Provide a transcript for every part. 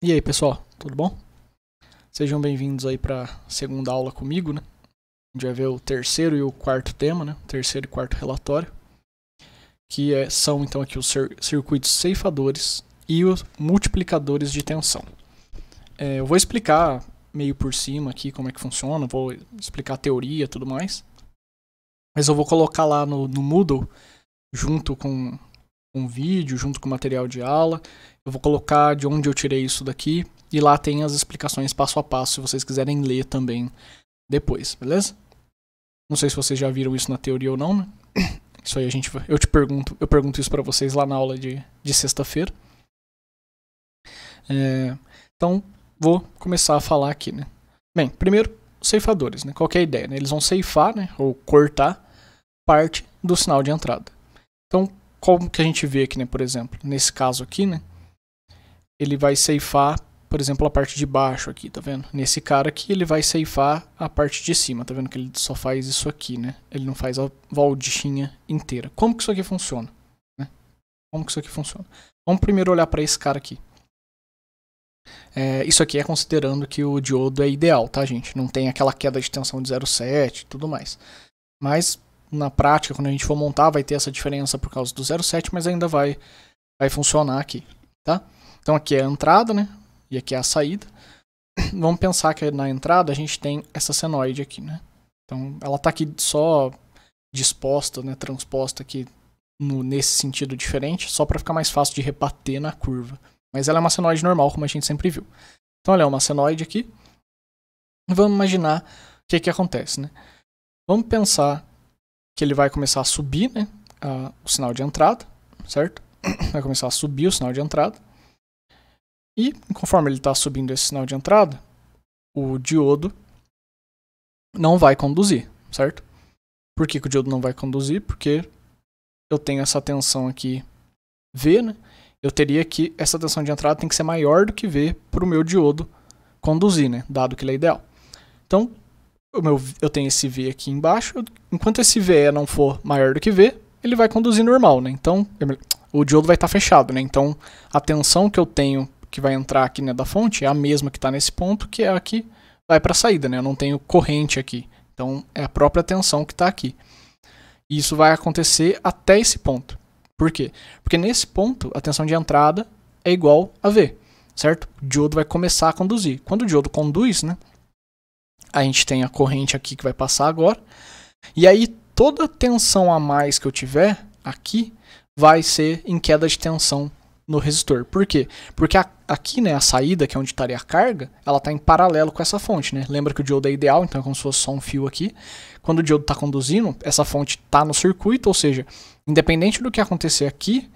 E aí, pessoal, tudo bom? Sejam bem-vindos aí para a segunda aula comigo, né? A gente vai ver o terceiro e o quarto tema, né? O terceiro e quarto relatório, que são então aqui os circuitos ceifadores e os multiplicadores de tensão. Eu vou explicar meio por cima aqui como é que funciona, vou explicar a teoria e tudo mais, mas eu vou colocar lá no Moodle, junto com um vídeo, junto com o material de aula. Eu vou colocar de onde eu tirei isso daqui e lá tem as explicações passo a passo, se vocês quiserem ler também depois, beleza? Não sei se vocês já viram isso na teoria ou não, né? Isso aí eu pergunto isso para vocês lá na aula de sexta-feira. Então, vou começar a falar aqui, né? Bem, primeiro, os ceifadores, né? Qual que é a ideia, né? Eles vão ceifar, né? Ou cortar parte do sinal de entrada. Então, como que a gente vê aqui, né? Por exemplo, nesse caso aqui, né? Ele vai ceifar, por exemplo, a parte de baixo aqui, tá vendo? Nesse cara aqui, ele vai ceifar a parte de cima, tá vendo que ele só faz isso aqui, né? Ele não faz a voltinha inteira. Como que isso aqui funciona? Né? Como que isso aqui funciona? Vamos primeiro olhar para esse cara aqui. Isso aqui é considerando que o diodo é ideal, tá, gente? Não tem aquela queda de tensão de 0,7 e tudo mais. Mas, na prática, quando a gente for montar, vai ter essa diferença por causa do 0,7, mas ainda vai funcionar aqui, tá? Então aqui é a entrada, né? E aqui é a saída. Vamos pensar que na entrada a gente tem essa senoide aqui, né? Então ela está aqui só disposta, né? Transposta aqui nesse sentido diferente, só para ficar mais fácil de rebater na curva. Mas ela é uma senoide normal, como a gente sempre viu. Então ela é uma senoide aqui. Vamos imaginar o que acontece, né? Vamos pensar que ele vai começar a subir, né? O sinal de entrada, certo? Vai começar a subir o sinal de entrada. E conforme ele está subindo esse sinal de entrada, o diodo não vai conduzir, certo? Por que o diodo não vai conduzir? Porque eu tenho essa tensão aqui V, né? Eu teria que essa tensão de entrada tem que ser maior do que V para o meu diodo conduzir, né? Dado que ele é ideal. Então, eu tenho esse V aqui embaixo. Enquanto esse VE não for maior do que V, ele vai conduzir normal, né? Então, o diodo vai estar fechado, né? Então, a tensão que eu tenho que vai entrar aqui, né, da fonte é a mesma que está nesse ponto, que é a que vai para a saída, né? Eu não tenho corrente aqui. Então, é a própria tensão que está aqui. E isso vai acontecer até esse ponto. Por quê? Porque nesse ponto, a tensão de entrada é igual a V, certo? O diodo vai começar a conduzir. Quando o diodo conduz, né, a gente tem a corrente aqui que vai passar agora. E aí, toda a tensão a mais que eu tiver aqui vai ser em queda de tensão no resistor. Por quê? Porque aqui, né, a saída, que é onde estaria a carga, ela está em paralelo com essa fonte, né? Lembra que o diodo é ideal, então é como se fosse só um fio aqui. Quando o diodo está conduzindo, essa fonte está no circuito, ou seja, independente do que acontecer aqui,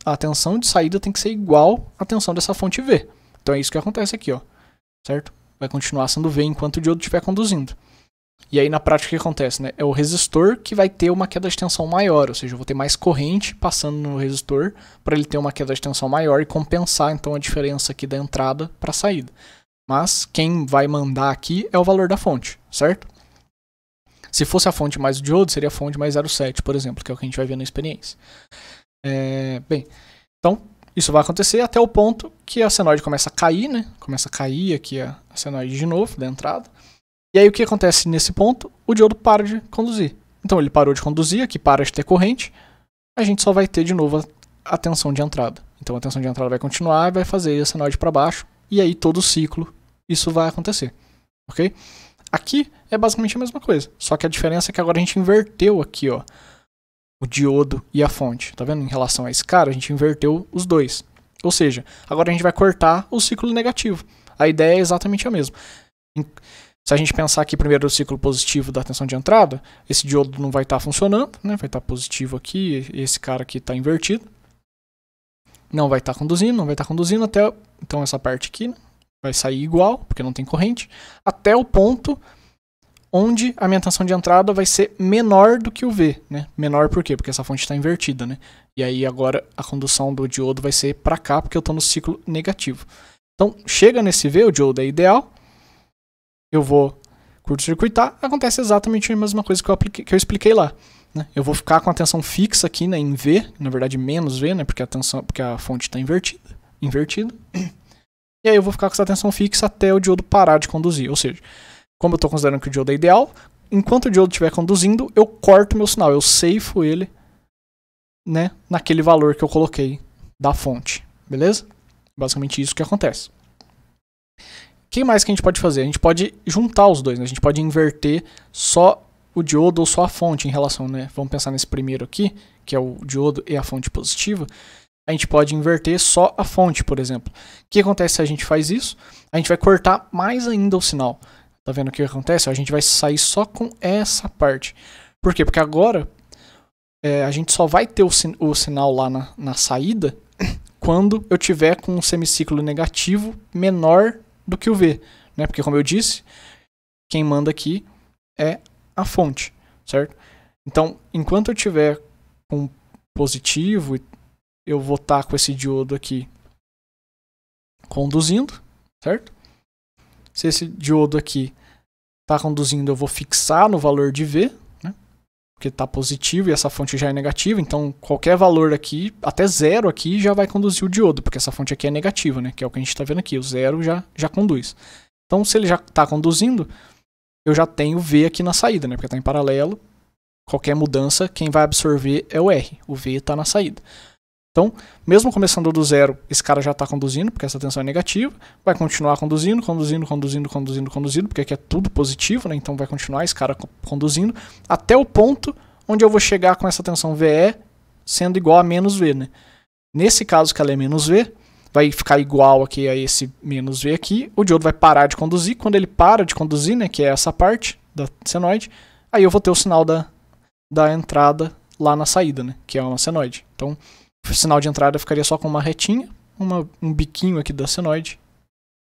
a tensão de saída tem que ser igual à tensão dessa fonte V. Então é isso que acontece aqui, ó, certo? Vai continuar sendo V enquanto o diodo estiver conduzindo. E aí, na prática, o que acontece, né? É o resistor que vai ter uma queda de tensão maior, ou seja, eu vou ter mais corrente passando no resistor para ele ter uma queda de tensão maior e compensar, então, a diferença aqui da entrada para a saída. Mas quem vai mandar aqui é o valor da fonte, certo? Se fosse a fonte mais o diodo, seria a fonte mais 0,7, por exemplo, que é o que a gente vai ver na experiência. Bem, então, isso vai acontecer até o ponto que a senoide começa a cair, né? Começa a cair aqui a senoide de novo, da entrada. E aí o que acontece nesse ponto? O diodo para de conduzir. Então ele parou de conduzir, aqui para de ter corrente, a gente só vai ter de novo a tensão de entrada. Então a tensão de entrada vai continuar e vai fazer a senoide para baixo, e aí todo o ciclo isso vai acontecer, ok? Aqui é basicamente a mesma coisa, só que a diferença é que agora a gente inverteu aqui, ó, o diodo e a fonte, tá vendo? Em relação a esse cara, a gente inverteu os dois. Ou seja, agora a gente vai cortar o ciclo negativo. A ideia é exatamente a mesma. Se a gente pensar aqui primeiro no ciclo positivo da tensão de entrada, esse diodo não vai estar funcionando, né? Vai estar positivo aqui, esse cara aqui está invertido. Não vai estar conduzindo até... Então essa parte aqui, né, vai sair igual, porque não tem corrente, até o ponto onde a minha tensão de entrada vai ser menor do que o V, né? Menor por quê? Porque essa fonte está invertida, né? E aí agora a condução do diodo vai ser para cá, porque eu estou no ciclo negativo. Então chega nesse V, o diodo é ideal. Eu vou curto-circuitar, acontece exatamente a mesma coisa que eu expliquei lá, né? Eu vou ficar com a tensão fixa aqui, né, em V, na verdade menos V, né, porque a fonte está invertida. E aí eu vou ficar com essa tensão fixa até o diodo parar de conduzir. Ou seja, como eu estou considerando que o diodo é ideal, enquanto o diodo estiver conduzindo, eu corto meu sinal, eu ceifo ele, né, naquele valor que eu coloquei da fonte, beleza? Basicamente isso que acontece. O que mais que a gente pode fazer? A gente pode juntar os dois, né? A gente pode inverter só o diodo ou só a fonte em relação, né? Vamos pensar nesse primeiro aqui, que é o diodo e a fonte positiva. A gente pode inverter só a fonte, por exemplo. O que acontece se a gente faz isso? A gente vai cortar mais ainda o sinal. Tá vendo o que acontece? A gente vai sair só com essa parte. Por quê? Porque agora a gente só vai ter o sinal lá na saída quando eu tiver com um semiciclo negativo menor do que o V, né? Porque como eu disse, quem manda aqui é a fonte, certo? Então, enquanto eu tiver com positivo, eu vou estar com esse diodo aqui conduzindo, certo? Se esse diodo aqui está conduzindo, eu vou fixar no valor de V, né? Porque está positivo e essa fonte já é negativa, então qualquer valor aqui, até zero aqui, já vai conduzir o diodo, porque essa fonte aqui é negativa, né? Que é o que a gente está vendo aqui, o zero já conduz. Então, se ele já está conduzindo, eu já tenho V aqui na saída, né? Porque está em paralelo, qualquer mudança, quem vai absorver é o R, o V está na saída. Então, mesmo começando do zero, esse cara já está conduzindo, porque essa tensão é negativa, vai continuar conduzindo, porque aqui é tudo positivo, né? Então vai continuar esse cara conduzindo, até o ponto onde eu vou chegar com essa tensão VE sendo igual a menos V, né? Nesse caso que ela é menos V, vai ficar igual aqui a esse menos V aqui, o diodo vai parar de conduzir, quando ele para de conduzir, né, que é essa parte da senoide, aí eu vou ter o sinal da entrada lá na saída, né, que é uma senoide. Então, o sinal de entrada ficaria só com uma retinha, um biquinho aqui da senoide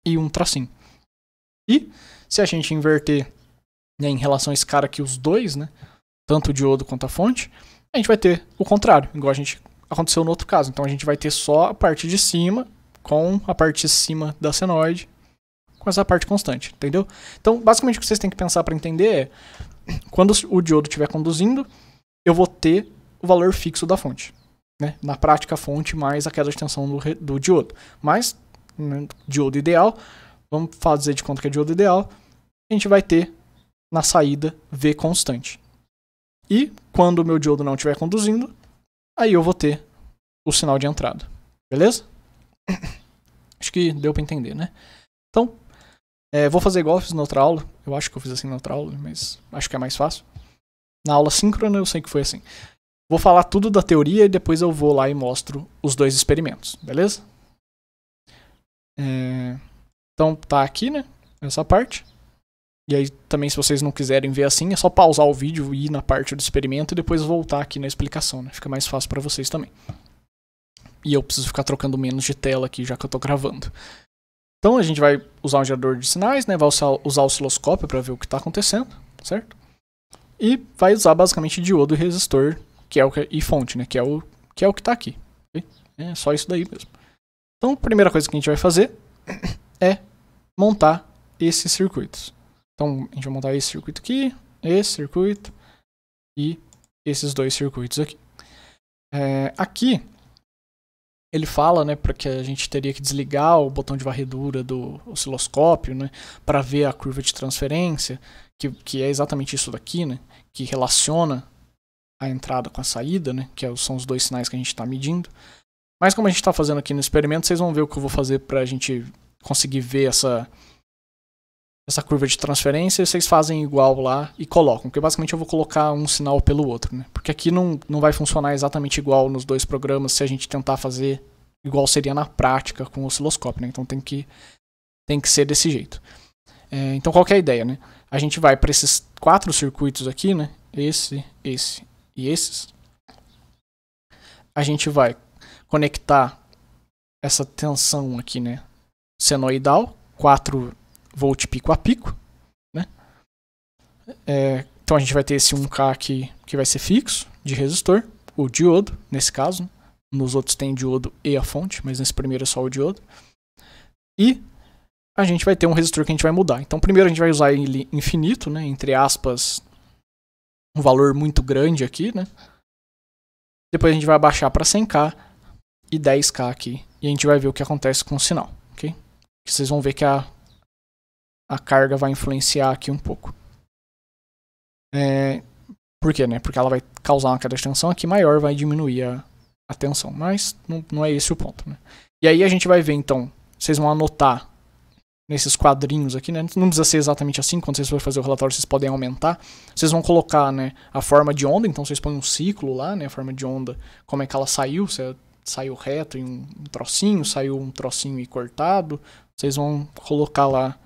e um tracinho. E se a gente inverter, né, em relação a esse cara aqui, os dois, né, tanto o diodo quanto a fonte, a gente vai ter o contrário, igual aconteceu no outro caso. Então a gente vai ter só a parte de cima com a parte de cima da senoide com essa parte constante, entendeu? Então basicamente o que vocês têm que pensar para entender é, quando o diodo estiver conduzindo, eu vou ter o valor fixo da fonte. Né? Na prática, a fonte mais a queda de tensão do diodo. Mas, né, diodo ideal, vamos fazer de conta que é diodo ideal, a gente vai ter na saída V constante. E quando o meu diodo não estiver conduzindo, aí eu vou ter o sinal de entrada. Beleza? Acho que deu para entender, né? Então, vou fazer igual eu fiz na outra aula. Eu acho que eu fiz assim na outra aula, mas acho que é mais fácil. Na aula síncrona eu sei que foi assim. Vou falar tudo da teoria e depois eu vou lá e mostro os dois experimentos, beleza? Então tá aqui, né? Essa parte. E aí também se vocês não quiserem ver assim, é só pausar o vídeo e ir na parte do experimento e depois voltar aqui na explicação, né? Fica mais fácil para vocês também. E eu preciso ficar trocando menos de tela aqui já que eu tô gravando. Então a gente vai usar um gerador de sinais, né? Vai usar o osciloscópio para ver o que tá acontecendo, certo? E vai usar basicamente diodo e resistor, que é e fonte, né? Que é o que tá aqui. Okay? É só isso daí mesmo. Então, a primeira coisa que a gente vai fazer é montar esses circuitos. Então, a gente vai montar esse circuito aqui, esse circuito e esses dois circuitos aqui. Aqui, ele fala, né, para que a gente teria que desligar o botão de varredura do osciloscópio, né, para ver a curva de transferência, que é exatamente isso daqui, né, que relaciona a entrada com a saída, né, que são os dois sinais que a gente está medindo. Mas como a gente está fazendo aqui no experimento, vocês vão ver o que eu vou fazer para a gente conseguir ver essa curva de transferência. Vocês fazem igual lá e colocam, porque basicamente eu vou colocar um sinal pelo outro, né, porque aqui não vai funcionar exatamente igual nos dois programas se a gente tentar fazer igual seria na prática com o osciloscópio, né, então tem que ser desse jeito. Então qual que é a ideia, né? A gente vai para esses 4 circuitos aqui, né, esse e esses, a gente vai conectar essa tensão aqui, né, senoidal, 4 volt pico a pico, né? Então a gente vai ter esse 1K aqui que vai ser fixo de resistor, o diodo nesse caso, né? Nos outros tem diodo e a fonte, mas nesse primeiro é só o diodo. E a gente vai ter um resistor que a gente vai mudar. Então primeiro a gente vai usar ele infinito, né, entre aspas, um valor muito grande aqui, né? Depois a gente vai abaixar para 100K e 10K aqui. E a gente vai ver o que acontece com o sinal, ok? Que vocês vão ver que a carga vai influenciar aqui um pouco. Por quê, né? Porque ela vai causar uma queda de tensão aqui maior, vai diminuir a tensão. Mas não é esse o ponto, né? E aí a gente vai ver, então, vocês vão anotar nesses quadrinhos aqui, né? Não precisa ser exatamente assim, quando vocês forem fazer o relatório vocês podem aumentar. Vocês vão colocar, né, a forma de onda, então vocês põem um ciclo lá, né, a forma de onda, como é que ela saiu, se saiu reto em um trocinho, saiu um trocinho e cortado. Vocês vão colocar lá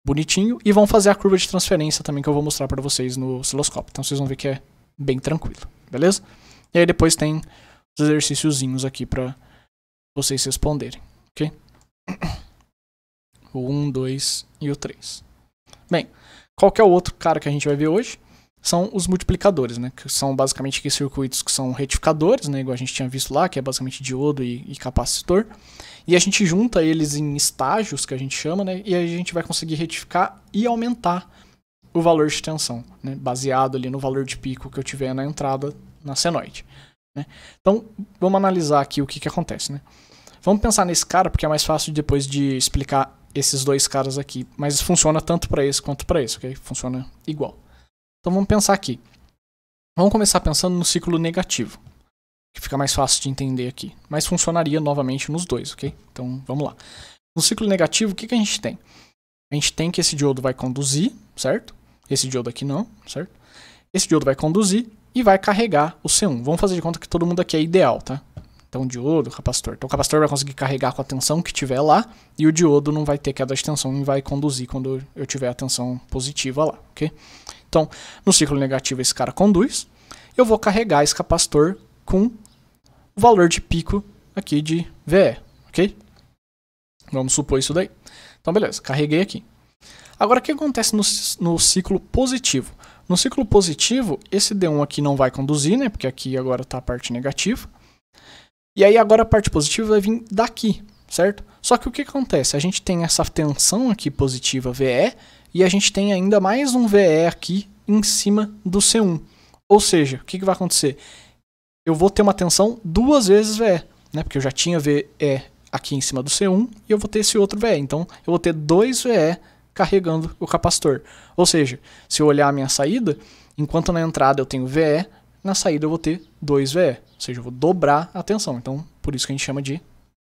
bonitinho e vão fazer a curva de transferência também que eu vou mostrar para vocês no osciloscópio. Então vocês vão ver que é bem tranquilo, beleza? E aí depois tem os exercíciozinhos aqui para vocês responderem, ok? O 1, 2 e o 3. Bem, qual que é o outro cara que a gente vai ver hoje? São os multiplicadores, né? Que são basicamente aqui circuitos que são retificadores, né? Igual a gente tinha visto lá, que é basicamente diodo e capacitor. E a gente junta eles em estágios, que a gente chama, né? E aí a gente vai conseguir retificar e aumentar o valor de tensão, né? Baseado ali no valor de pico que eu tiver na entrada na senoide, né? Então, vamos analisar aqui o que acontece, né? Vamos pensar nesse cara, porque é mais fácil depois de explicar esses dois caras aqui. Mas funciona tanto para esse quanto para esse, ok? Funciona igual. Então vamos pensar aqui. Vamos começar pensando no ciclo negativo, que fica mais fácil de entender aqui. Mas funcionaria novamente nos dois, ok? Então vamos lá. No ciclo negativo, o que a gente tem? A gente tem que esse diodo vai conduzir, certo? Esse diodo aqui não, certo? Esse diodo vai conduzir e vai carregar o C1. Vamos fazer de conta que todo mundo aqui é ideal, tá? Então, diodo, capacitor. Então, o capacitor vai conseguir carregar com a tensão que tiver lá, e o diodo não vai ter queda de tensão e vai conduzir quando eu tiver a tensão positiva lá, ok? Então, no ciclo negativo, esse cara conduz. Eu vou carregar esse capacitor com o valor de pico aqui de VE, ok? Vamos supor isso daí. Então, beleza, carreguei aqui. Agora, o que acontece no ciclo positivo? No ciclo positivo, esse D1 aqui não vai conduzir, né? Porque aqui agora está a parte negativa. E aí agora a parte positiva vai vir daqui, certo? Só que o que acontece? A gente tem essa tensão aqui positiva VE e a gente tem ainda mais um VE aqui em cima do C1. Ou seja, o que vai acontecer? Eu vou ter uma tensão duas vezes VE, né? Porque eu já tinha VE aqui em cima do C1 e eu vou ter esse outro VE. Então eu vou ter dois VE carregando o capacitor. Ou seja, se eu olhar a minha saída, enquanto na entrada eu tenho VE, na saída eu vou ter 2 VE, ou seja, eu vou dobrar a tensão. Então, por isso que a gente chama de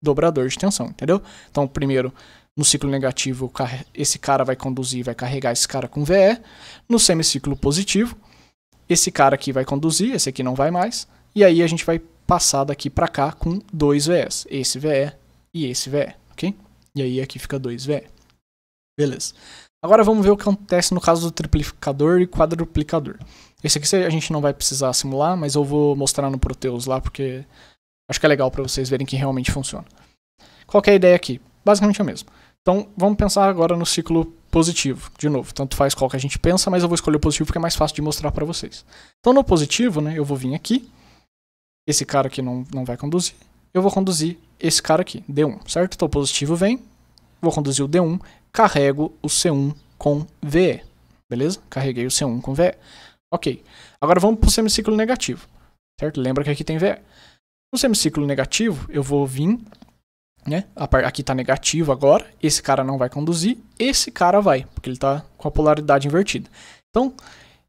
dobrador de tensão, entendeu? Então, primeiro, no ciclo negativo, esse cara vai conduzir, vai carregar esse cara com VE. No semiciclo positivo, esse cara aqui vai conduzir, esse aqui não vai mais. E aí a gente vai passar daqui para cá com 2 VEs, esse VE e esse VE, ok? E aí aqui fica 2 VE. Beleza. Agora vamos ver o que acontece no caso do triplicador e quadruplicador. Esse aqui a gente não vai precisar simular, mas eu vou mostrar no Proteus lá, porque acho que é legal para vocês verem que realmente funciona. Qual que é a ideia aqui? Basicamente é o mesmo. Então vamos pensar agora no ciclo positivo. De novo, tanto faz qual que a gente pensa, mas eu vou escolher o positivo porque é mais fácil de mostrar para vocês. Então no positivo, né, eu vou vir aqui. Esse cara aqui não vai conduzir. Eu vou conduzir esse cara aqui, D1, certo? Então o positivo vem, vou conduzir o D1, carrego o C1 com VE, beleza? Carreguei o C1 com VE. Ok, agora vamos para o semiciclo negativo, certo? Lembra que aqui tem VE. No semiciclo negativo, eu vou vir, né? Aqui está negativo agora, esse cara não vai conduzir, esse cara vai, porque ele está com a polaridade invertida. Então,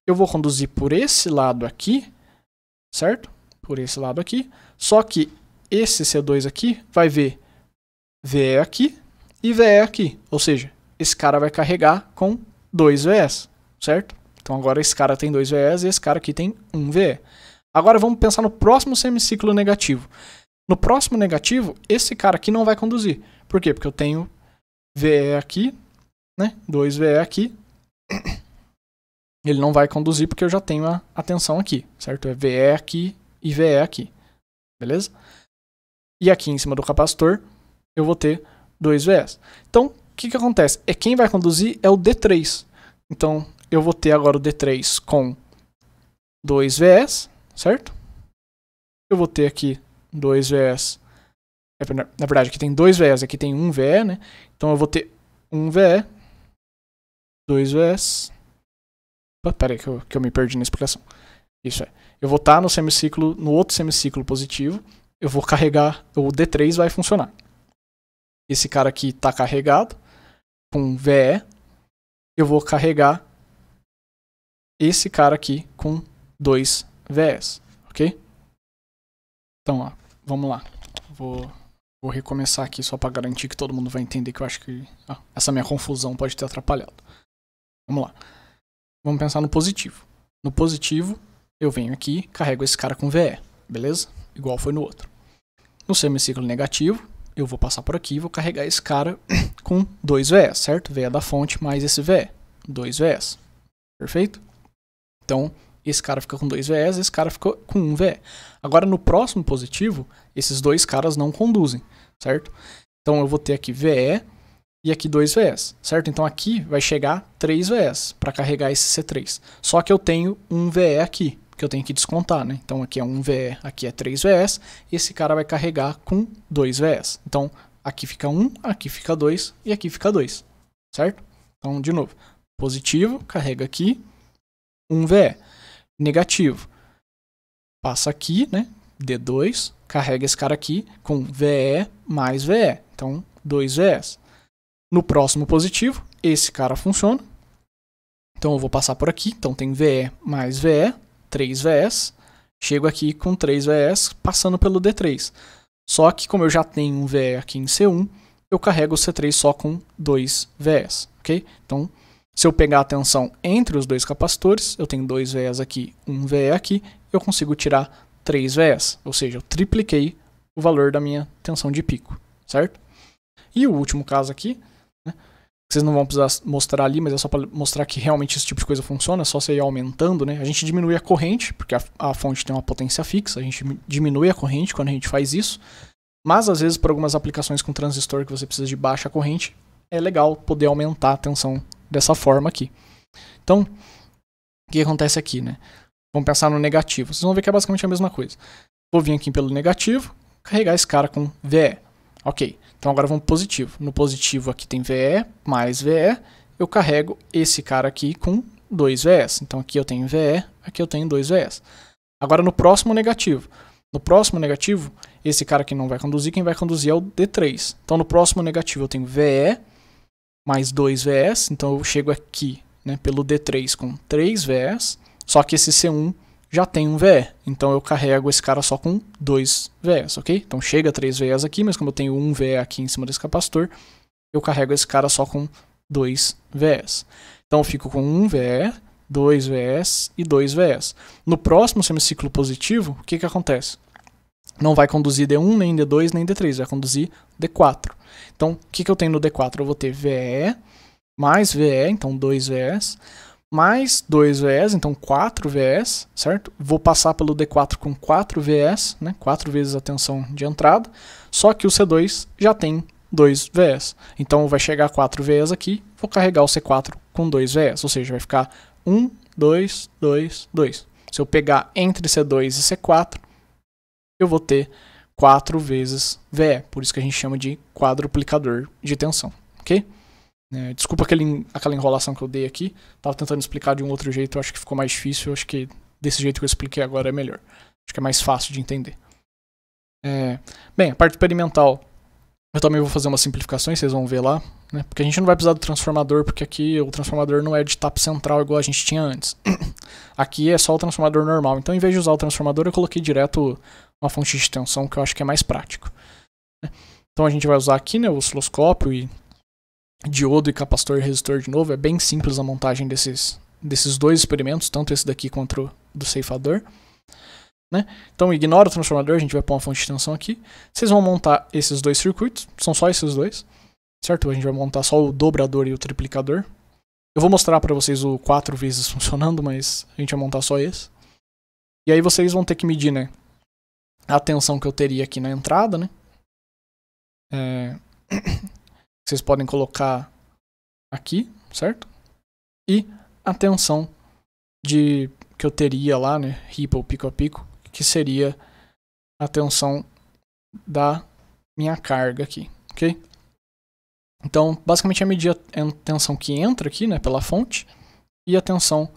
eu vou conduzir por esse lado aqui, certo? Por esse lado aqui, só que esse C2 aqui vai ver VE aqui e VE aqui, ou seja, esse cara vai carregar com 2 VEs, certo? Então agora esse cara tem 2 VEs e esse cara aqui tem 1 VE. Agora vamos pensar no próximo semiciclo negativo. No próximo negativo, esse cara aqui não vai conduzir. Por quê? Porque eu tenho VE aqui, né? 2 VE aqui. Ele não vai conduzir porque eu já tenho a tensão aqui, certo? É VE aqui e VE aqui, beleza? E aqui em cima do capacitor, eu vou ter 2 VEs. Então, o que acontece? Quem vai conduzir é o D3. Então, eu vou ter agora o D3 com 2 VEs, certo? Eu vou ter aqui 2 VEs. Na verdade, aqui tem 2 VEs, aqui tem 1 VE, né? Então, eu vou ter 1 VE, 2 VEs. Pera aí que eu me perdi na explicação. Isso é. Eu vou estar no semiciclo, no outro semiciclo positivo. Eu vou carregar, o D3 vai funcionar. Esse cara aqui está carregado. com VE, eu vou carregar esse cara aqui com 2 VEs, ok? Então, ó, vamos lá. Vou recomeçar aqui só para garantir que todo mundo vai entender, que eu acho que essa minha confusão pode ter atrapalhado. Vamos lá. Vamos pensar no positivo. No positivo, eu venho aqui, carrego esse cara com VE, beleza? Igual foi no outro. No semiciclo negativo, eu vou passar por aqui e vou carregar esse cara com 2 VEs, certo? VE da fonte mais esse VE. 2 VEs. Perfeito? Então, esse cara fica com 2 VEs, esse cara ficou com 1 VE. Agora, no próximo positivo, esses dois caras não conduzem, certo? Então, eu vou ter aqui VE e aqui 2 VEs, certo? Então, aqui vai chegar 3 VEs para carregar esse C3. Só que eu tenho 1 VE aqui, que eu tenho que descontar, né? Então, aqui é 1 VE, aqui é 3 VEs. Esse cara vai carregar com 2 VEs. Então, aqui fica 1, aqui fica 2 e aqui fica 2, certo? Então, de novo, positivo, carrega aqui, 1 VE. Negativo, passa aqui, né? D2, carrega esse cara aqui com VE mais VE. Então, 2 VEs. No próximo positivo, esse cara funciona. Então, eu vou passar por aqui. Então, tem VE mais VE, 3 VEs. Chego aqui com 3 VEs, passando pelo D3. Só que, como eu já tenho um VE aqui em C1, eu carrego o C3 só com 2 VEs, ok? Então, se eu pegar a tensão entre os dois capacitores, eu tenho 2 VEs aqui, 1 VE aqui, eu consigo tirar 3 VEs. Ou seja, eu tripliquei o valor da minha tensão de pico, certo? E o último caso aqui, né, vocês não vão precisar mostrar ali, mas é só para mostrar que realmente esse tipo de coisa funciona, é só você ir aumentando, né? A gente diminui a corrente, porque a fonte tem uma potência fixa, a gente diminui a corrente quando a gente faz isso, mas às vezes por algumas aplicações com transistor que você precisa de baixa corrente, é legal poder aumentar a tensão dessa forma aqui. Então, o que acontece aqui, né? Vamos pensar no negativo. Vocês vão ver que é basicamente a mesma coisa. Vou vir aqui pelo negativo, carregar esse cara com VE. Ok, então agora vamos pro positivo. No positivo aqui tem VE mais VE. Eu carrego esse cara aqui com 2 VEs. Então aqui eu tenho VE, aqui eu tenho 2 VEs. Agora no próximo negativo. No próximo negativo, esse cara aqui não vai conduzir, quem vai conduzir é o D3. Então no próximo negativo eu tenho VE mais 2 VEs, então eu chego aqui, né, pelo D3 com 3 VEs, só que esse C1 já tem um VE, então eu carrego esse cara só com 2 VEs, ok? Então chega 3 VEs aqui, mas como eu tenho um VE aqui em cima desse capacitor, eu carrego esse cara só com 2 VEs. Então eu fico com 1 VE, 2 VEs e 2 VEs. No próximo semiciclo positivo, o que que acontece? Não vai conduzir D1, nem D2, nem D3, vai conduzir D4. Então, o que eu tenho no D4? Eu vou ter VE mais VE, então 2 VEs, mais 2 VEs, então 4 VEs, certo? Vou passar pelo D4 com 4 VEs, né? 4 vezes a tensão de entrada, só que o C2 já tem 2 VEs. Então, vai chegar 4 VEs aqui, vou carregar o C4 com 2 VEs, ou seja, vai ficar 1, 2, 2, 2. Se eu pegar entre C2 e C4, eu vou ter 4 vezes VE, por isso que a gente chama de quadruplicador de tensão, ok? Desculpa aquela enrolação que eu dei aqui, estava tentando explicar de um outro jeito, eu acho que ficou mais difícil, eu acho que desse jeito que eu expliquei agora é melhor, acho que é mais fácil de entender. Bem, a parte experimental, eu também vou fazer umas simplificações, vocês vão ver lá, né? Porque a gente não vai precisar do transformador, porque aqui o transformador não é de tapa central igual a gente tinha antes. Aqui é só o transformador normal, então em vez de usar o transformador eu coloquei direto uma fonte de tensão, que eu acho que é mais prático. Então a gente vai usar aqui, né, o osciloscópio e diodo e capacitor e resistor de novo. É bem simples a montagem desses dois experimentos, tanto esse daqui quanto o do ceifador. Né? Então ignora o transformador, a gente vai pôr uma fonte de tensão aqui. Vocês vão montar esses dois circuitos, são só esses dois, certo? A gente vai montar só o dobrador e o triplicador. Eu vou mostrar para vocês o 4 vezes funcionando, mas a gente vai montar só esse. E aí vocês vão ter que medir, né, a tensão que eu teria aqui na entrada, né? Vocês podem colocar aqui, certo? E a tensão que eu teria lá, né, ripple pico a pico, que seria a tensão da minha carga aqui, ok? Então, basicamente é medir a tensão que entra aqui, né, pela fonte e a tensão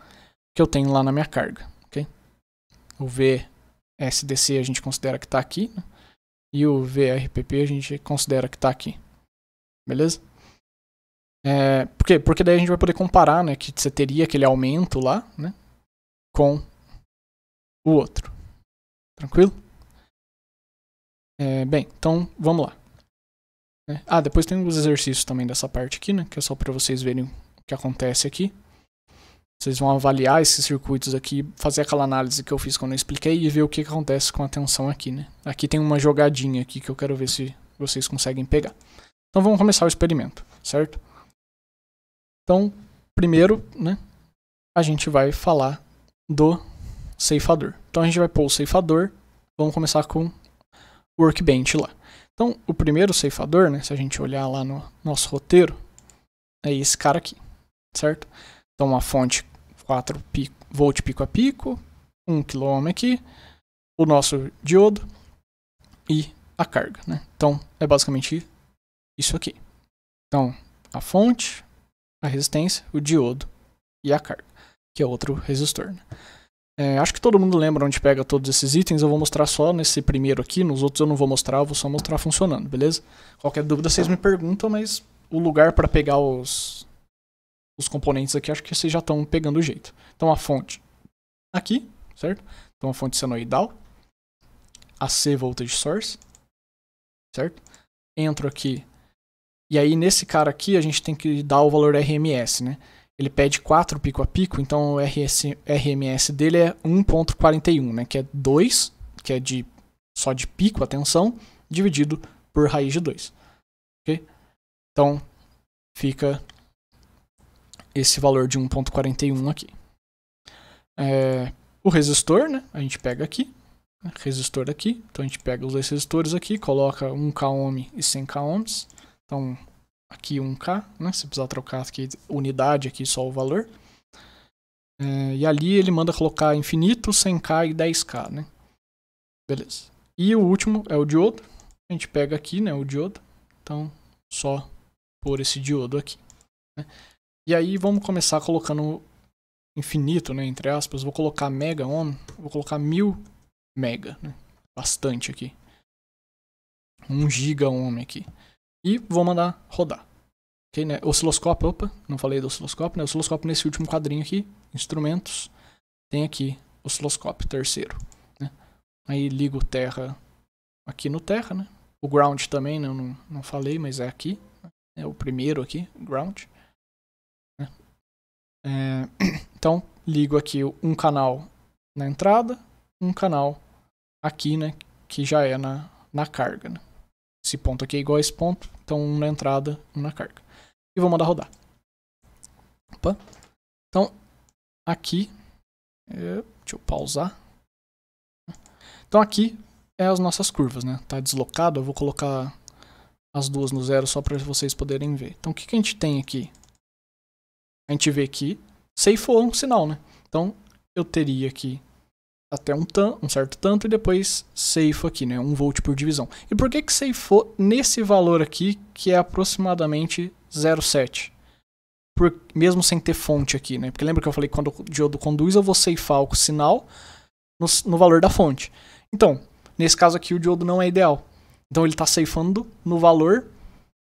que eu tenho lá na minha carga, ok? O VSDC a gente considera que está aqui, né? E o VRPP a gente considera que está aqui, beleza? Por quê? Porque daí a gente vai poder comparar, né, que você teria aquele aumento lá, né, com o outro. Tranquilo? Bem, então vamos lá. Depois tem os exercícios também dessa parte aqui, né, que é só para vocês verem o que acontece aqui. Vocês vão avaliar esses circuitos aqui, fazer aquela análise que eu fiz quando eu expliquei e ver o que acontece com a tensão aqui, né. Aqui tem uma jogadinha aqui que eu quero ver se vocês conseguem pegar. Então vamos começar o experimento, certo? Então, primeiro, né, a gente vai falar do ceifador. Então a gente vai pôr o ceifador, vamos começar com o workbench lá. Então, o primeiro ceifador, né, se a gente olhar lá no nosso roteiro, é esse cara aqui, certo? Então, uma fonte 4 volt pico a pico, 1 kΩ aqui, o nosso diodo e a carga, né? Então, é basicamente isso aqui. Então, a fonte, a resistência, o diodo e a carga, que é outro resistor, né? Acho que todo mundo lembra onde pega todos esses itens. Eu vou mostrar só nesse primeiro aqui. Nos outros eu não vou mostrar, eu vou só mostrar funcionando, beleza? Qualquer dúvida vocês me perguntam, mas o lugar para pegar os componentes aqui, acho que vocês já estão pegando o jeito. Então a fonte aqui, certo? Então a fonte senoidal, AC voltage source, certo? Entro aqui. E aí nesse cara aqui a gente tem que dar o valor RMS, né? Ele pede 4 pico a pico, então o RMS dele é 1.41, né? Que é 2, que é só de pico a tensão, dividido por raiz de 2. Ok? Então, fica esse valor de 1.41 aqui. O resistor, né? A gente pega aqui. Resistor aqui. Então, a gente pega os dois resistores aqui, coloca 1K ohm e 100K ohms. Então, aqui 1K, né? Se precisar trocar aqui unidade, aqui só o valor. E ali ele manda colocar infinito, 100K e 10K, né? Beleza. E o último é o diodo. A gente pega aqui, né, o diodo. Então, só por esse diodo aqui, né? E aí vamos começar colocando infinito, né, entre aspas. Vou colocar mega ohm, vou colocar 1000 mega, né? Bastante aqui. 1 giga ohm aqui. E vou mandar rodar. Ok, né? Osciloscópio, opa, não falei do osciloscópio, né? Osciloscópio nesse último quadrinho aqui, instrumentos, tem aqui osciloscópio terceiro, né? Aí ligo terra aqui no terra, né? O ground também, né? Eu não falei, mas é aqui. É o primeiro aqui, ground. Né? Então, ligo aqui um canal na entrada, um canal aqui, né? Que já é na carga, né? Esse ponto aqui é igual a esse ponto, então um na entrada, um na carga. E vou mandar rodar. Opa. Então, aqui, deixa eu pausar. Então aqui é as nossas curvas, né? Tá deslocado, eu vou colocar as duas no zero só para vocês poderem ver. Então o que a gente tem aqui? A gente vê que ceifou um sinal, né? Então eu teria aqui até um certo tanto e depois ceifo aqui, né? 1 volt por divisão. E por que ceifou nesse valor aqui, que é aproximadamente 0,7? Mesmo sem ter fonte aqui, né? Porque lembra que eu falei que quando o diodo conduz, eu vou ceifar o sinal no valor da fonte. Então, nesse caso aqui, o diodo não é ideal. Então ele está ceifando no valor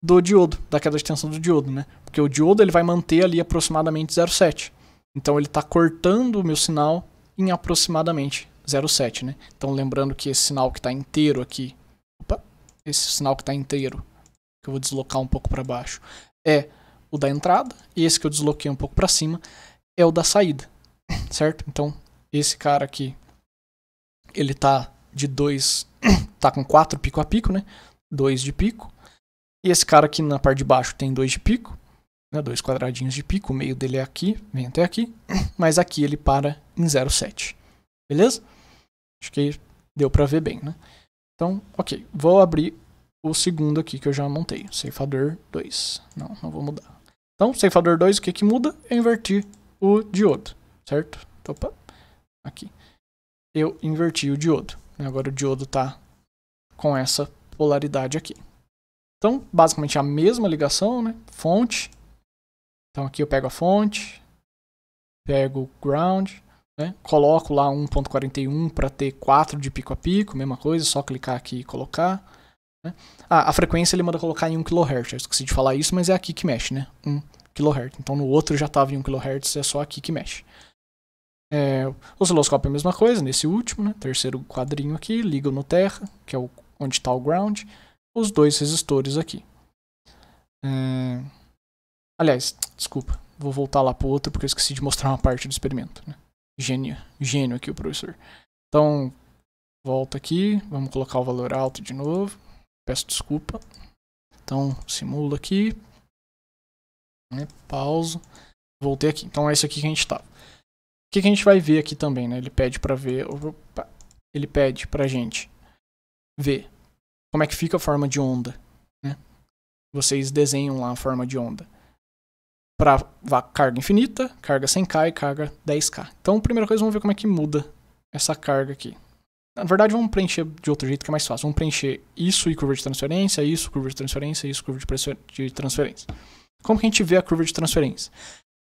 do diodo, da queda de tensão do diodo, né? Porque o diodo ele vai manter ali aproximadamente 0,7. Então ele está cortando o meu sinal em aproximadamente 0,7, né? Então lembrando que esse sinal que está inteiro aqui, esse sinal que está inteiro, que eu vou deslocar um pouco para baixo, é o da entrada, e esse que eu desloquei um pouco para cima é o da saída, certo? Então esse cara aqui, ele tá de 2, tá com 4 pico a pico, né? 2 de pico. E esse cara aqui na parte de baixo tem 2 de pico, né? 2 quadradinhos de pico, o meio dele é aqui, vem até aqui, mas aqui ele para em 0,7. Beleza? Acho que deu para ver bem, né? Então, ok, vou abrir o segundo aqui que eu já montei, ceifador 2. Não vou mudar. Então, ceifador 2, o que muda? É invertir o diodo, certo? Opa, aqui. Eu inverti o diodo. Agora o diodo está com essa polaridade aqui. Então, basicamente a mesma ligação, né? Fonte. Então aqui eu pego a fonte, pego o ground, né? Coloco lá 1.41 para ter 4 de pico a pico, mesma coisa, só clicar aqui e colocar. né? Ah, a frequência ele manda colocar em 1 kHz. Eu esqueci de falar isso, mas é aqui que mexe, né? 1 kHz. Então no outro já estava em 1 kHz, é só aqui que mexe. O osciloscópio é a mesma coisa, nesse último, né? Terceiro quadrinho aqui, liga no terra, que é onde está o ground, os dois resistores aqui. Aliás, desculpa, vou voltar lá pro outro porque eu esqueci de mostrar uma parte do experimento, né? Gênio aqui o professor. Então, volta aqui, vamos colocar o valor alto de novo, peço desculpa. Então, simula aqui, né? Pausa, voltei aqui. Então é isso aqui que a gente estava. O que a gente vai ver aqui também, né? Ele pede para ver, ele pede pra gente ver como é que fica a forma de onda, né? Vocês desenham lá a forma de onda para carga infinita, carga 100K e carga 10K. Então, primeira coisa, vamos ver como é que muda essa carga aqui. Na verdade, vamos preencher de outro jeito que é mais fácil. Vamos preencher isso e curva de transferência, isso, curva de transferência, isso, curva de transferência. Como que a gente vê a curva de transferência?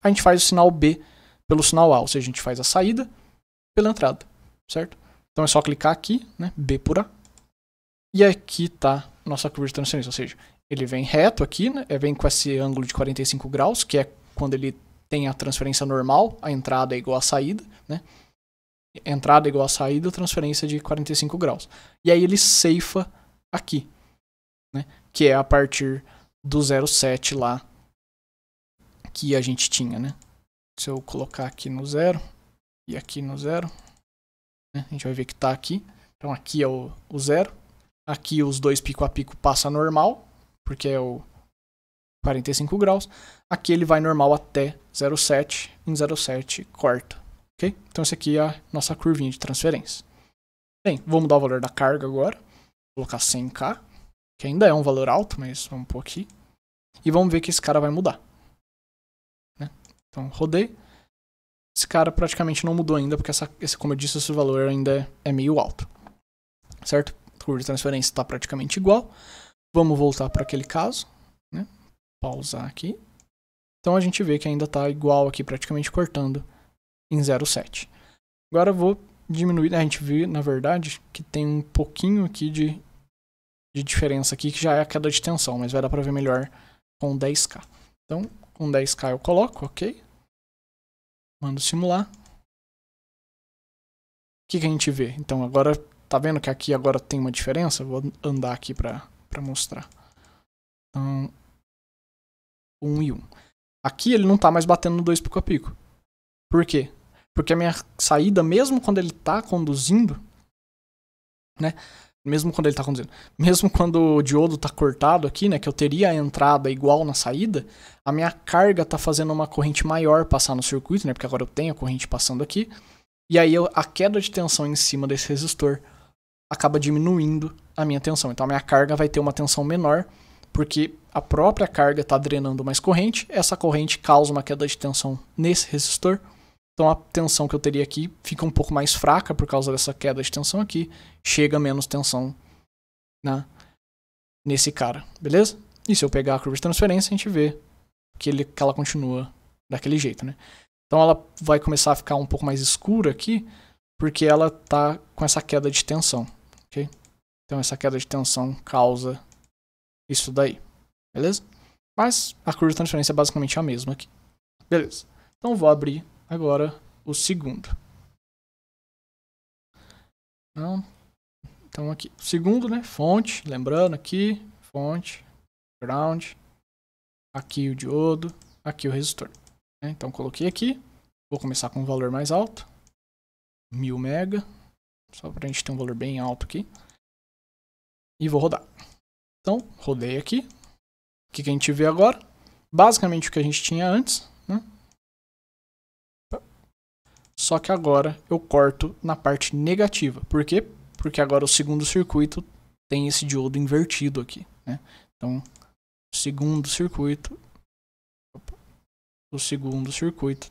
A gente faz o sinal B pelo sinal A, ou seja, a gente faz a saída pela entrada, certo? Então é só clicar aqui, né, B por A, e aqui está nossa curva de transferência, ou seja, ele vem reto aqui, né, vem com esse ângulo de 45 graus, que é quando ele tem a transferência normal, a entrada é igual à saída, né? Entrada é igual à saída, transferência de 45 graus. E aí ele ceifa aqui, né, que é a partir do 0,7 lá que a gente tinha, né? Se eu colocar aqui no 0 e aqui no 0, né, a gente vai ver que está aqui. Então aqui é o 0. Aqui os dois pico a pico passa normal, porque é o 45 graus. Aqui ele vai normal até 0,7. Em 0,7 corta. Okay? Então essa aqui é a nossa curvinha de transferência. Bem, vou mudar o valor da carga agora. Vou colocar 100K, que ainda é um valor alto, mas vamos pôr aqui. E vamos ver que esse cara vai mudar. Então, rodei. Esse cara praticamente não mudou ainda, porque como eu disse, esse valor ainda é meio alto. Certo? A curva de transferência está praticamente igual. Vamos voltar para aquele caso, né? Pausar aqui. Então a gente vê que ainda está igual aqui, praticamente cortando em 0,7. Agora eu vou diminuir. A gente vê, na verdade, que tem um pouquinho aqui de diferença aqui, que já é a queda de tensão, mas vai dar para ver melhor com 10K. Então, com 10K eu coloco, ok. Mando simular. O que a gente vê? Então agora, tá vendo que aqui agora tem uma diferença? Vou andar aqui para mostrar. Então, 1 e 1. Aqui ele não tá mais batendo no 2 pico a pico. Por quê? Porque a minha saída, mesmo quando ele tá conduzindo, né? Mesmo quando o diodo tá cortado aqui, né, que eu teria a entrada igual na saída, a minha carga tá fazendo uma corrente maior passar no circuito, né, porque agora eu tenho a corrente passando aqui, e aí a queda de tensão em cima desse resistor acaba diminuindo a minha tensão. Então a minha carga vai ter uma tensão menor, porque a própria carga tá drenando mais corrente, essa corrente causa uma queda de tensão nesse resistor. Então a tensão que eu teria aqui fica um pouco mais fraca por causa dessa queda de tensão aqui. Chega menos tensão, né, nesse cara, beleza? E se eu pegar a curva de transferência, a gente vê que ela continua daquele jeito, né? Então ela vai começar a ficar um pouco mais escura aqui, porque ela tá com essa queda de tensão, ok? Então essa queda de tensão causa isso daí, beleza? Mas a curva de transferência é basicamente a mesma aqui, beleza? Então vou abrir agora o segundo. Então aqui, o segundo, né, fonte, lembrando aqui, fonte, ground, aqui o diodo, aqui o resistor. Então coloquei aqui, vou começar com um valor mais alto, 1000 mega, só para a gente ter um valor bem alto aqui, e vou rodar. Então, rodei aqui, o que a gente vê agora? Basicamente o que a gente tinha antes, né? Só que agora eu corto na parte negativa. Por quê? Porque agora o segundo circuito tem esse diodo invertido aqui, né? Então, o segundo circuito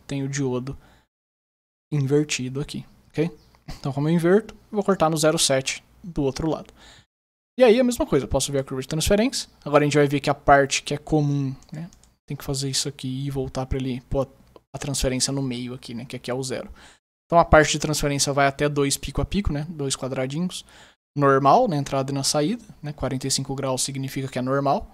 tem o diodo invertido aqui, ok? Então, como eu inverto, eu vou cortar no 0,7 do outro lado. E aí a mesma coisa, eu posso ver a curva de transferência. Agora a gente vai ver que a parte que é comum, né, tem que fazer isso aqui e voltar para ele pôr a transferência no meio aqui, né, que aqui é o 0. Então a parte de transferência vai até 2 pico a pico, né, 2 quadradinhos. normal na entrada e na saída, né? 45 graus significa que é normal.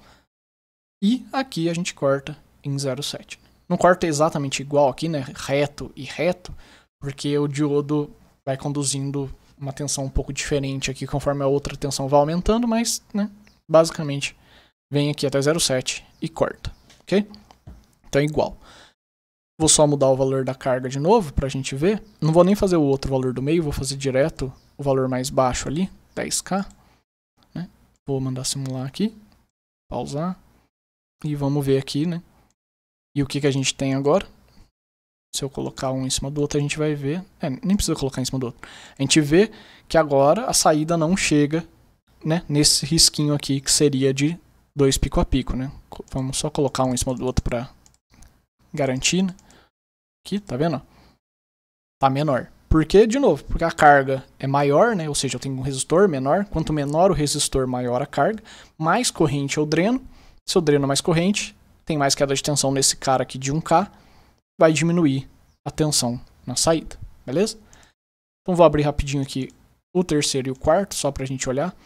E aqui a gente corta em 0,7. Não corta exatamente igual aqui, né? Reto e reto, porque o diodo vai conduzindo uma tensão um pouco diferente aqui conforme a outra tensão vai aumentando, mas, né, basicamente vem aqui até 0,7 e corta, ok? Então é igual. Vou só mudar o valor da carga de novo pra gente ver. Não vou nem fazer o outro valor do meio, vou fazer direto o valor mais baixo ali, 10k. Né? Vou mandar simular aqui, pausar e vamos ver aqui, né? E o que a gente tem agora? Se eu colocar um em cima do outro, a gente vai ver... nem precisa colocar em cima do outro. A gente vê que agora a saída não chega, né, nesse risquinho aqui, que seria de 2 pico a pico, né? Vamos só colocar um em cima do outro para garantir, né? Aqui, tá vendo? Tá menor. Por quê? De novo, porque a carga é maior, né? Ou seja, eu tenho um resistor menor. Quanto menor o resistor, maior a carga. Mais corrente eu dreno. Se eu dreno mais corrente, tem mais queda de tensão nesse cara aqui de 1K. Vai diminuir a tensão na saída, beleza? Então vou abrir rapidinho aqui o terceiro e o quarto, só pra gente olhar.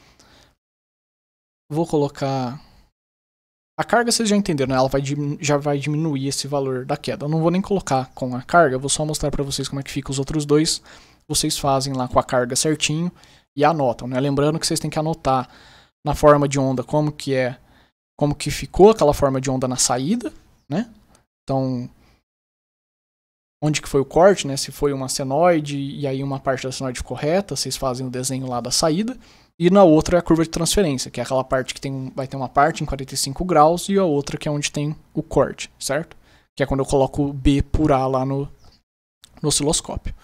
Vou colocar... A carga vocês já entenderam, né? Ela já vai diminuir esse valor da queda. Eu não vou nem colocar com a carga, eu vou só mostrar pra vocês como é que fica os outros dois. Vocês fazem lá com a carga certinho e anotam, né? Lembrando que vocês têm que anotar na forma de onda como que ficou aquela forma de onda na saída, né? Então... onde que foi o corte, né? Se foi uma senoide e aí uma parte da senoide ficou reta, vocês fazem o desenho lá da saída. E na outra é a curva de transferência, que é aquela parte que vai ter uma parte em 45 graus e a outra que é onde tem o corte, certo? Que é quando eu coloco o B por A lá no osciloscópio.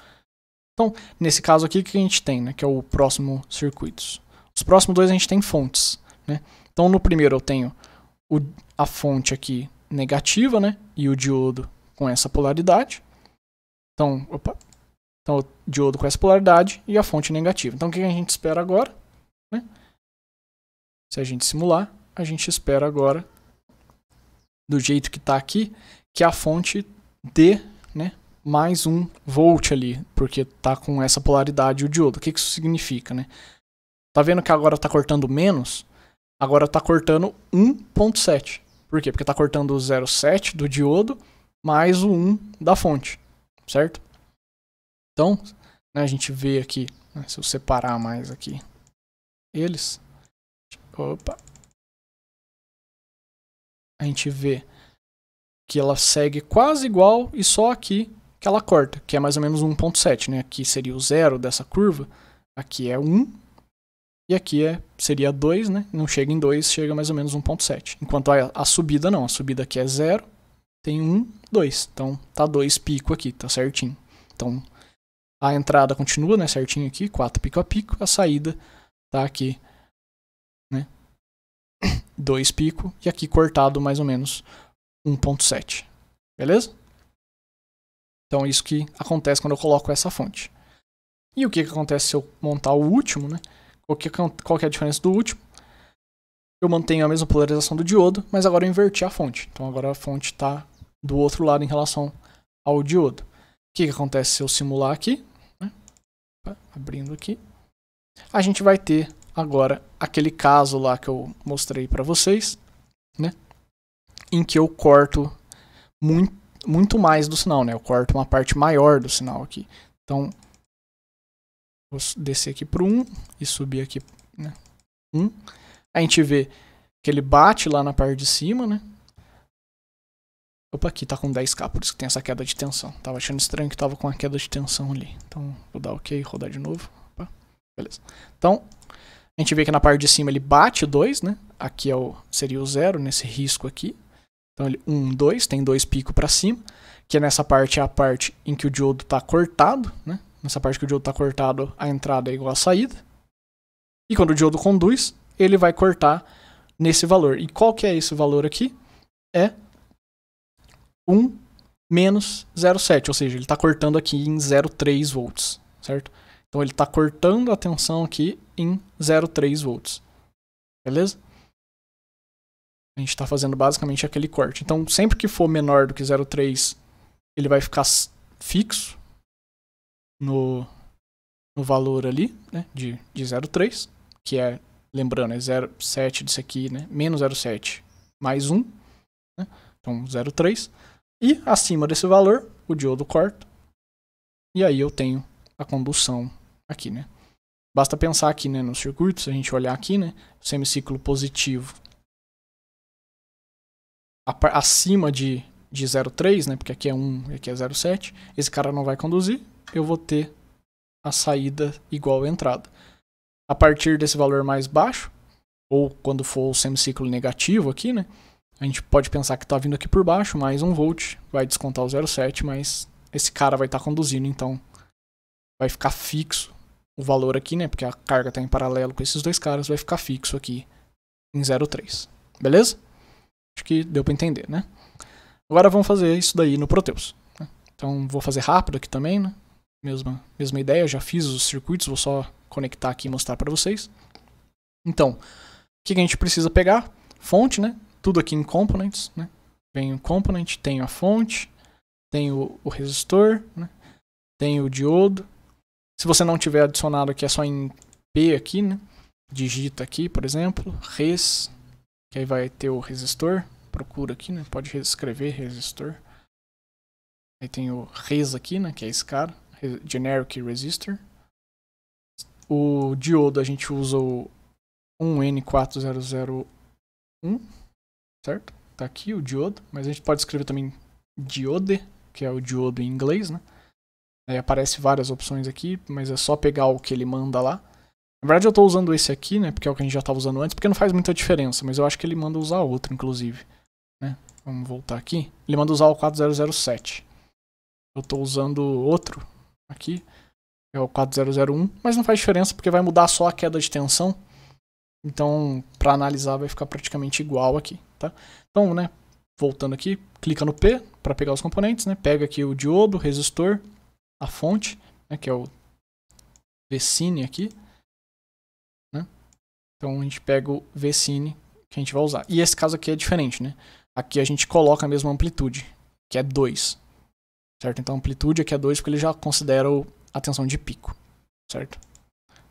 Então, nesse caso aqui, o que a gente tem, né? Que é o próximo circuitos. Os próximos dois a gente tem fontes, né? Então, no primeiro eu tenho a fonte aqui negativa, né? E o diodo com essa polaridade. Então, o diodo com essa polaridade e a fonte negativa. Então, o que a gente espera agora? Né? Se a gente simular, a gente espera agora, do jeito que está aqui, que a fonte dê, né, mais 1 volt ali, porque está com essa polaridade o diodo. O que isso significa? Né? Tá vendo que agora está cortando menos? Agora está cortando 1.7. Por quê? Porque está cortando o 0,7 do diodo mais o 1 da fonte. Certo? Então, né, a gente vê aqui, né, se eu separar mais aqui eles, a gente vê que ela segue quase igual e só aqui que ela corta, que é mais ou menos 1.7, né? Aqui seria o 0 dessa curva, aqui é 1 e aqui seria 2, né? Não chega em 2, chega mais ou menos 1.7. Enquanto a subida não, a subida aqui é 0. Tem 1, 2. Então, tá 2 pico aqui, tá certinho. Então, a entrada continua, né, certinho aqui, 4 pico a pico. A saída tá aqui, né, 2 pico. E aqui cortado mais ou menos 1.7. Beleza? Então, isso que acontece quando eu coloco essa fonte. E o que acontece se eu montar o último, né? Qual que é a diferença do último? Eu mantenho a mesma polarização do diodo, mas agora eu inverti a fonte. Então, agora a fonte tá do outro lado em relação ao diodo. O que acontece se eu simular aqui, né? Abrindo aqui, a gente vai ter agora aquele caso lá que eu mostrei para vocês, né? Em que eu corto muito mais do sinal, né? Eu corto uma parte maior do sinal aqui. Então, vou descer aqui para 1 e subir aqui, né? 1. A gente vê que ele bate lá na parte de cima, né? Opa, aqui tá com 10k, por isso que tem essa queda de tensão. Tava achando estranho que tava com a queda de tensão ali. Então, vou dar OK, rodar de novo. Opa, beleza. Então, a gente vê que na parte de cima ele bate 2, né? Aqui seria o 0, nesse risco aqui. Então, ele 1, 2, tem 2 picos para cima. Que nessa parte é a parte em que o diodo tá cortado, né? Nessa parte que o diodo tá cortado, a entrada é igual à saída. E quando o diodo conduz, ele vai cortar nesse valor. E qual que é esse valor aqui? É 1 menos 0,7, ou seja, ele está cortando aqui em 0,3 volts, certo? Então ele está cortando a tensão aqui em 0,3 volts, beleza? A gente está fazendo basicamente aquele corte. Então sempre que for menor do que 0,3, ele vai ficar fixo no valor ali, né, de 0,3. que é, lembrando, é 0,7 disso aqui, né? Menos 0,7 mais 1, né? Então 0,3. E acima desse valor, o diodo corta. E aí eu tenho a condução aqui, né? Basta pensar aqui, né, no circuito, se a gente olhar aqui, né? Semiciclo positivo acima de 0,3, né? Porque aqui é 1 e aqui é 0,7. Esse cara não vai conduzir. Eu vou ter a saída igual à entrada. A partir desse valor mais baixo, ou quando for o semiciclo negativo aqui, né? A gente pode pensar que está vindo aqui por baixo, mais 1 volt, vai descontar o 0,7, mas esse cara vai estar conduzindo, então vai ficar fixo o valor aqui, né? Porque a carga está em paralelo com esses dois caras, vai ficar fixo aqui em 0,3. Beleza? Acho que deu para entender, né? Agora vamos fazer isso daí no Proteus. Né? Então vou fazer rápido aqui também, né? Mesma ideia, já fiz os circuitos, vou só conectar aqui e mostrar para vocês. Então, o que a gente precisa pegar? Fonte, né? Tudo aqui em Components, né? Vem o Component, tem a fonte, tem o resistor, né? Tem o diodo. Se você não tiver adicionado aqui, é só em P aqui, né? Digita aqui, por exemplo, res, que aí vai ter o resistor. Procura aqui, né? Pode escrever resistor. Aí tem o res aqui, né? Que é esse cara, Generic Resistor. O diodo a gente usa o 1N4001, certo? Tá aqui o diodo, mas a gente pode escrever também diode, que é o diodo em inglês, né? Aí aparece várias opções aqui, mas é só pegar o que ele manda lá. Na verdade eu tô usando esse aqui, né? Porque é o que a gente já tava usando antes, porque não faz muita diferença, mas eu acho que ele manda usar outro, inclusive. Né? Vamos voltar aqui. Ele manda usar o 4007. Eu tô usando outro aqui, é o 4001, mas não faz diferença porque vai mudar só a queda de tensão. Então, para analisar vai ficar praticamente igual aqui, tá? Então, né, voltando aqui, clica no P para pegar os componentes, né? Pega aqui o diodo, o resistor, a fonte, né, que é o Vcine aqui, né? Então a gente pega o Vcine que a gente vai usar. E esse caso aqui é diferente, né? Aqui a gente coloca a mesma amplitude, que é 2. Certo? Então a amplitude aqui é 2 porque ele já considera a tensão de pico. Certo?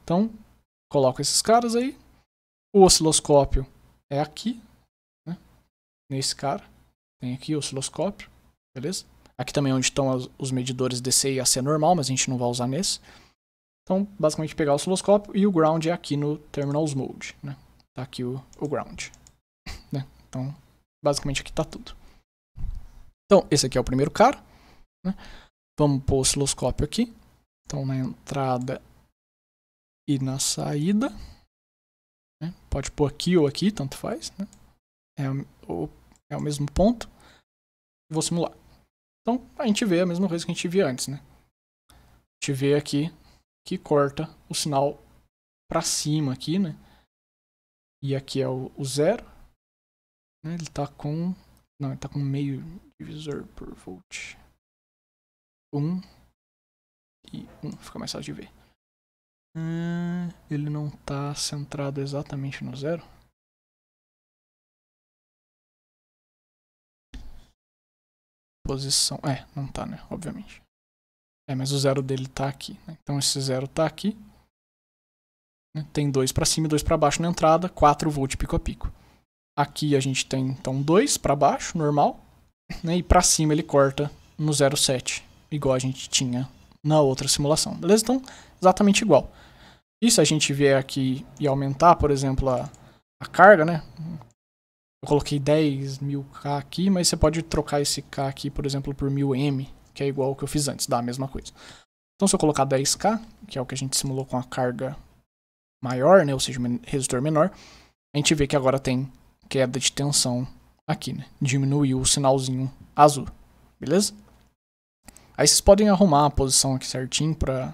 Então, coloco esses caras aí. O osciloscópio é aqui, né? Nesse cara. Tem aqui o osciloscópio. Beleza? Aqui também é onde estão os medidores DC e AC normal, mas a gente não vai usar nesse. Então, basicamente pegar o osciloscópio e o ground é aqui no Terminals Mode, né? Tá aqui o ground, né? Então, basicamente aqui tá tudo. Então, esse aqui é o primeiro cara, né? Vamos pôr o osciloscópio aqui. Então, na entrada e na saída, né? Pode pôr aqui ou aqui, tanto faz, né? É o mesmo ponto. Vou simular. Então, a gente vê a mesma coisa que a gente via antes, né? A gente vê aqui que corta o sinal para cima aqui, né? E aqui é o zero, né? Ele tá com... Não, ele tá com meio divisor por volt. 1 e 1, fica mais fácil de ver. Ele não tá centrado exatamente no zero. Posição... não tá, né? Obviamente. Mas o zero dele tá aqui, né? Então esse zero tá aqui. Né? Tem 2 para cima e 2 para baixo na entrada, 4 volt pico a pico. Aqui a gente tem então 2 para baixo, normal, né? E para cima ele corta no 0,7, igual a gente tinha na outra simulação, beleza? Então, exatamente igual. E se a gente vier aqui e aumentar, por exemplo, a carga, né? Eu coloquei 10.000K aqui, mas você pode trocar esse K aqui, por exemplo, por 1000M, que é igual ao que eu fiz antes, dá a mesma coisa. Então, se eu colocar 10K, que é o que a gente simulou com a carga maior, né? Ou seja, resistor menor, a gente vê que agora tem queda de tensão aqui, né? Diminuiu o sinalzinho azul, beleza? Aí vocês podem arrumar a posição aqui certinho pra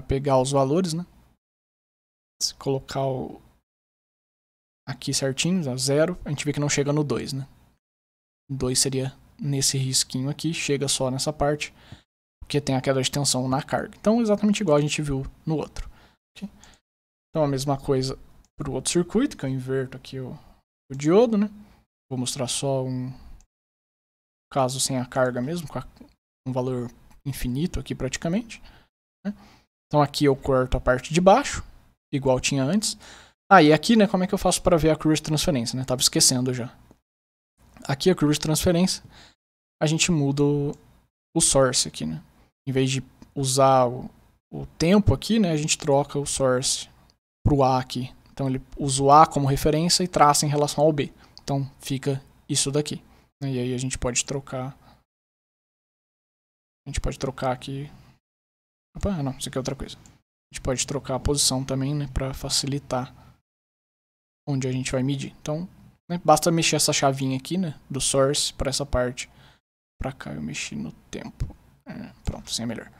pegar os valores, né? Se colocar aqui certinho, a 0, a gente vê que não chega no 2, né? 2 seria nesse risquinho aqui, chega só nessa parte, porque tem a queda de tensão na carga. Então, exatamente igual a gente viu no outro. Okay? Então, a mesma coisa para o outro circuito, que eu inverto aqui o diodo, né? Vou mostrar só um caso sem a carga mesmo, com um valor infinito aqui praticamente. Né? Então aqui eu corto a parte de baixo, igual tinha antes. E aqui, né, como é que eu faço para ver a curva de transferência, né? Tava esquecendo já. Aqui a curva de transferência, a gente muda o source aqui, né? Em vez de usar o tempo aqui, né, a gente troca o source pro A aqui. Então ele usa o A como referência e traça em relação ao B. Então fica isso daqui. E aí a gente pode trocar. A gente pode trocar aqui. Opa, não, isso aqui é outra coisa. A gente pode trocar a posição também, né, para facilitar onde a gente vai medir. Então, né, basta mexer essa chavinha aqui, né, do source para essa parte. Para cá eu mexi no tempo. Pronto, assim é melhor.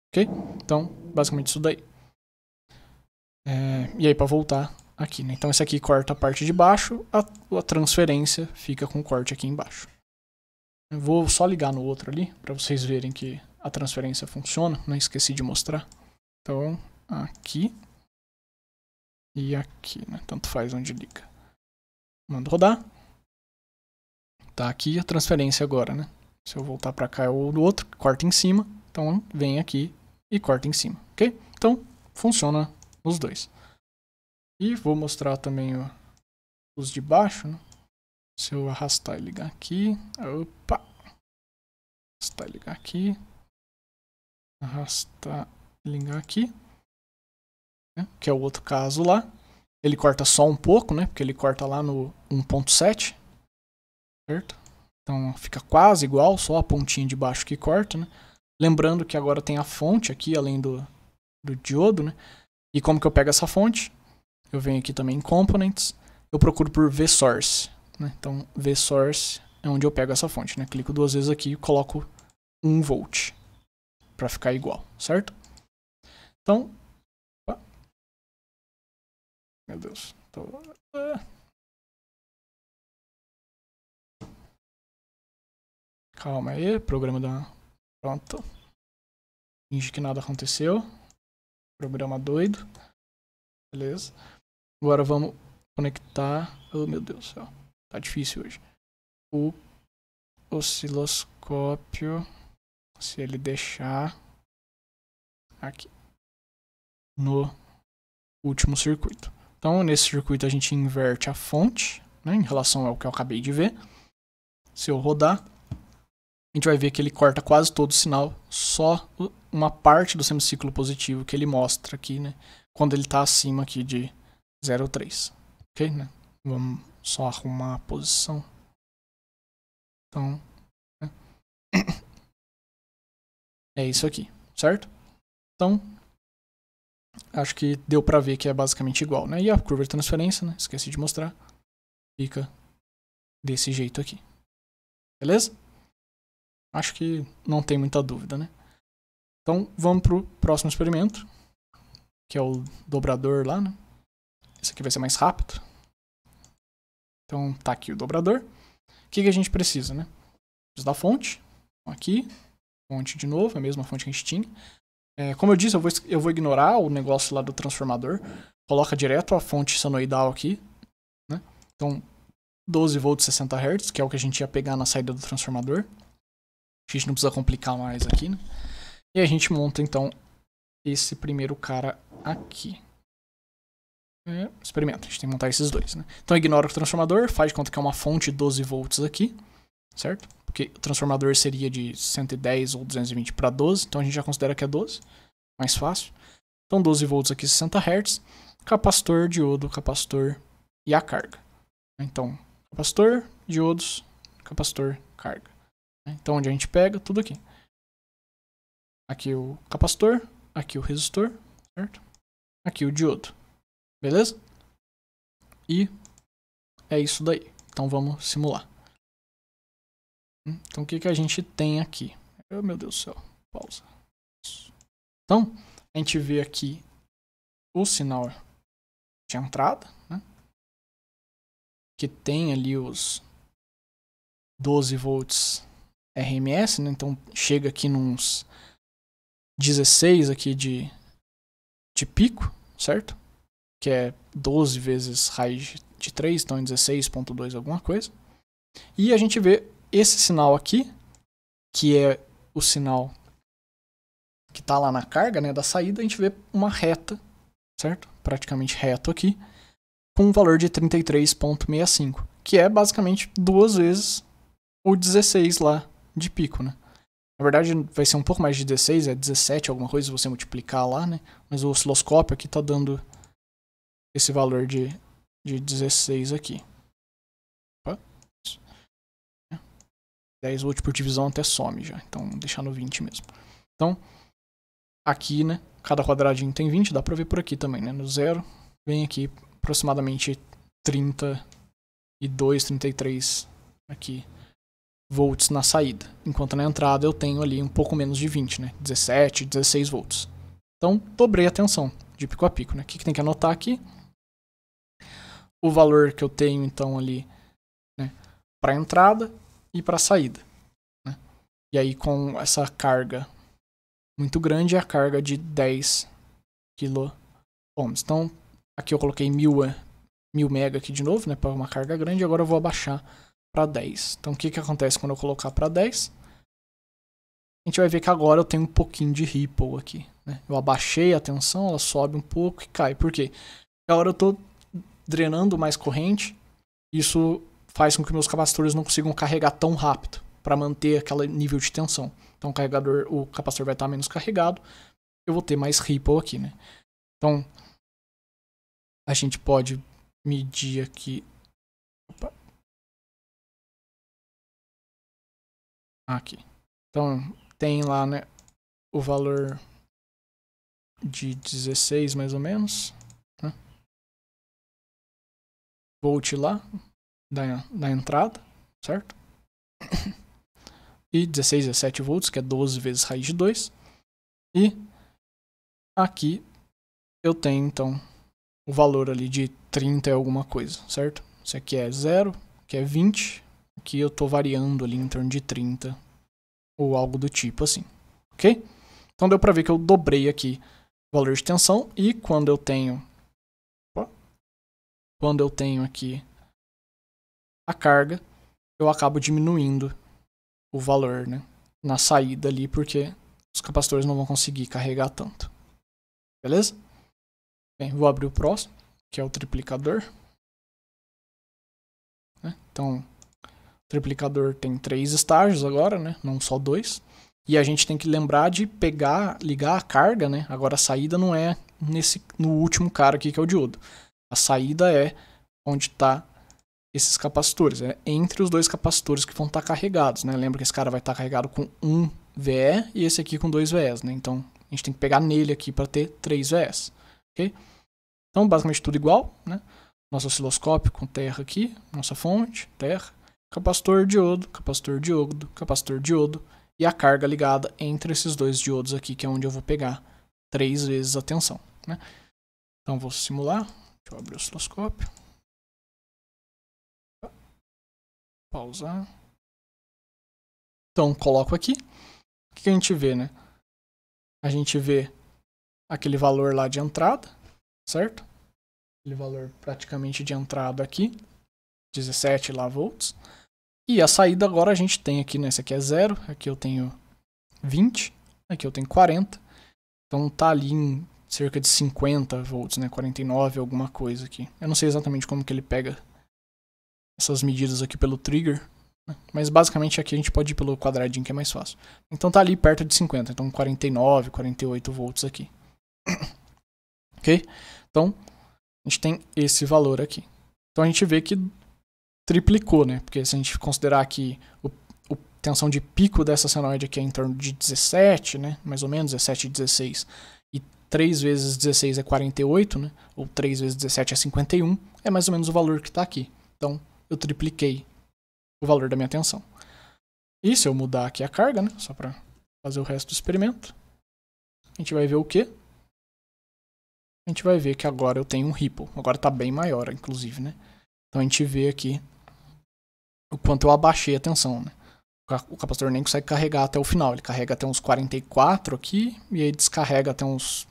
Ok? Então, basicamente isso daí. E aí para voltar aqui, né? Então esse aqui corta a parte de baixo, a transferência fica com o corte aqui embaixo. Eu vou só ligar no outro ali, para vocês verem que a transferência funciona. Não esqueci de mostrar. Então, aqui e aqui, né? Tanto faz onde liga. Mando rodar. Tá aqui a transferência agora, né? Se eu voltar para cá é o do outro, corta em cima. Então vem aqui e corta em cima, ok? Então funciona os dois. E vou mostrar também os de baixo, né? Se eu arrastar e ligar aqui. Opa! Arrastar e ligar aqui. Arrastar e ligar aqui. Né? Que é o outro caso lá. Ele corta só um pouco, né? Porque ele corta lá no 1.7. Certo? Então fica quase igual, só a pontinha de baixo que corta, né? Lembrando que agora tem a fonte aqui, além do diodo, né? E como que eu pego essa fonte? Eu venho aqui também em Components, eu procuro por VSource, né? Então VSource é onde eu pego essa fonte, né? Clico duas vezes aqui e coloco 1 volt para ficar igual, certo? Então, opa. Meu Deus, calma aí, programa da... Pronto. Finge que nada aconteceu. Programa doido. Beleza. Agora vamos conectar... Oh, meu Deus do céu. Tá difícil hoje. O osciloscópio. Se ele deixar... Aqui. No último circuito. Então, nesse circuito a gente inverte a fonte, né, em relação ao que eu acabei de ver. Se eu rodar, a gente vai ver que ele corta quase todo o sinal, só uma parte do semiciclo positivo que ele mostra aqui, né, quando ele está acima aqui de 0,3. Ok, né? Vamos só arrumar a posição. Então, né? É isso aqui, certo? Então, acho que deu para ver que é basicamente igual, né? E a curva de transferência, né? Esqueci de mostrar. Fica desse jeito aqui. Beleza? Acho que não tem muita dúvida, né? Então, vamos pro próximo experimento, que é o dobrador lá, né? Esse aqui vai ser mais rápido. Então, tá aqui o dobrador. O que a gente precisa, né? Precisa da fonte. Aqui, fonte de novo, a mesma fonte que a gente tinha. Como eu disse, eu vou ignorar o negócio lá do transformador. Coloca direto a fonte senoidal aqui, né? Então, 12 volts 60 Hz, que é o que a gente ia pegar na saída do transformador. A gente não precisa complicar mais aqui, né? E a gente monta, então, esse primeiro cara aqui. Experimenta, a gente tem que montar esses dois, né? Então, ignora o transformador, faz de conta que é uma fonte de 12 volts aqui, certo? Porque o transformador seria de 110 ou 220 para 12, então a gente já considera que é 12, mais fácil. Então 12 volts aqui, 60 Hz, capacitor, diodo, capacitor e a carga. Então, capacitor, diodos, capacitor, carga. Então onde a gente pega? Tudo aqui. Aqui o capacitor, aqui o resistor, certo? Aqui o diodo. Beleza? E é isso daí. Então vamos simular. Então o que a gente tem aqui? Oh, meu Deus do céu. Pausa. Então, a gente vê aqui o sinal de entrada, né? Que tem ali os 12 volts RMS, né? Então chega aqui nos 16 aqui de pico, certo? Que é 12 vezes raiz de 3, então em 16.2 alguma coisa. E a gente vê esse sinal aqui, que é o sinal que está lá na carga, né, da saída, a gente vê uma reta, certo? Praticamente reto aqui, com um valor de 33,65, que é basicamente 2 vezes o 16 lá de pico, né? Na verdade vai ser um pouco mais de 16, é 17 alguma coisa se você multiplicar lá, né? Mas o osciloscópio aqui está dando esse valor de 16 aqui. Opa. 10 volts por divisão até some já, então vou deixar no 20 mesmo. Então, aqui, né, cada quadradinho tem 20, dá pra ver por aqui também, né, no zero, vem aqui aproximadamente 32, 33 aqui volts na saída, enquanto na entrada eu tenho ali um pouco menos de 20, né, 17, 16 volts. Então, dobrei a tensão de pico a pico, né, o que tem que anotar aqui? O valor que eu tenho, então, ali, né, para entrada e para saída, né? E aí, com essa carga muito grande, é a carga de 10 kΩ. Então, aqui eu coloquei 1000 mega aqui de novo, né, para uma carga grande, agora eu vou abaixar para 10. Então, o que acontece quando eu colocar para 10? A gente vai ver que agora eu tenho um pouquinho de ripple aqui, né? Eu abaixei a tensão, ela sobe um pouco e cai. Por quê? Porque agora eu estou drenando mais corrente, isso faz com que meus capacitores não consigam carregar tão rápido para manter aquele nível de tensão. Então o capacitor vai estar menos carregado, eu vou ter mais ripple aqui, né? Então a gente pode medir aqui. Opa. Aqui. Então tem lá, né, o valor de 16 mais ou menos, né? Volt lá da entrada, certo? E 16 a 7 volts, que é 12 vezes raiz de 2. E aqui eu tenho, então, o valor ali de 30 e alguma coisa, certo? Isso aqui é 0, aqui é 20. Aqui eu tô variando ali em torno de 30 ou algo do tipo assim, ok? Então deu pra ver que eu dobrei aqui o valor de tensão e quando eu tenho aqui a carga, eu acabo diminuindo o valor, né, na saída ali, porque os capacitores não vão conseguir carregar tanto. Beleza? Bem, vou abrir o próximo, que é o triplicador. Né? Então, o triplicador tem 3 estágios agora, né, não só 2. E a gente tem que lembrar de ligar a carga, né? Agora a saída não é no último cara aqui, que é o diodo. A saída é onde está esses capacitores, é entre os dois capacitores que vão estar carregados, né? Lembra que esse cara vai estar carregado com 1 VE e esse aqui com 2 VEs, né? Então a gente tem que pegar nele aqui para ter 3 VEs, ok? Então basicamente tudo igual, né? Nosso osciloscópio com terra aqui, nossa fonte, terra, capacitor, diodo, capacitor, diodo, capacitor, diodo e a carga ligada entre esses dois diodos aqui, que é onde eu vou pegar 3 vezes a tensão, né? Então vou simular, deixa eu abrir o osciloscópio. Pausar. Então, coloco aqui. O que a gente vê, né? A gente vê aquele valor lá de entrada, certo? Aquele valor praticamente de entrada aqui, 17 lá volts. E a saída agora a gente tem aqui, né? Esse aqui é 0, aqui eu tenho 20, aqui eu tenho 40. Então tá ali em cerca de 50 volts, né? 49 alguma coisa aqui. Eu não sei exatamente como que ele pega essas medidas aqui pelo trigger, né? Mas basicamente aqui a gente pode ir pelo quadradinho que é mais fácil. Então tá ali perto de 50, então 49, 48 volts aqui. Ok? Então a gente tem esse valor aqui. Então a gente vê que triplicou, né? Porque se a gente considerar que a tensão de pico dessa senoide aqui é em torno de 17, né? Mais ou menos, 17 e 16. E 3 vezes 16 é 48, né? Ou 3 vezes 17 é 51. É mais ou menos o valor que está aqui. Então eu tripliquei o valor da minha tensão. E se eu mudar aqui a carga, né? Só para fazer o resto do experimento, a gente vai ver o quê? A gente vai ver que agora eu tenho um ripple. Agora está bem maior, inclusive, né? Então a gente vê aqui o quanto eu abaixei a tensão, né? O capacitor nem consegue carregar até o final. Ele carrega até uns 44 aqui e aí descarrega até uns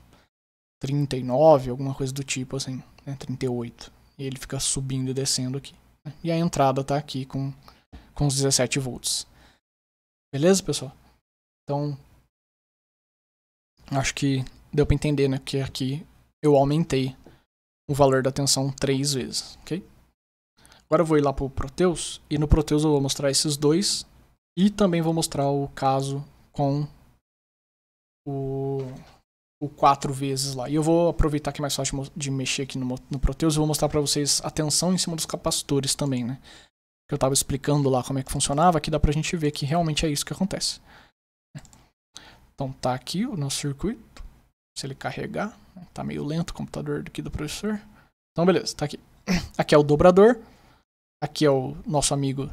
39, alguma coisa do tipo assim, né? 38. E ele fica subindo e descendo aqui. Né? E a entrada está aqui com os 17 volts. Beleza, pessoal? Então, Acho que deu para entender, né? Que aqui eu aumentei o valor da tensão 3 vezes, ok? Agora eu vou ir lá para o Proteus, e no Proteus eu vou mostrar esses dois, e também vou mostrar o caso com o 4 vezes lá. E eu vou aproveitar que é mais fácil de mexer aqui no Proteus e vou mostrar para vocês a tensão em cima dos capacitores também, né? Que eu estava explicando lá como é que funcionava, aqui dá pra gente ver que realmente é isso que acontece. Então tá aqui o nosso circuito. Se ele carregar, tá meio lento o computador aqui do professor. Então beleza, tá aqui. Aqui é o dobrador, aqui é o nosso amigo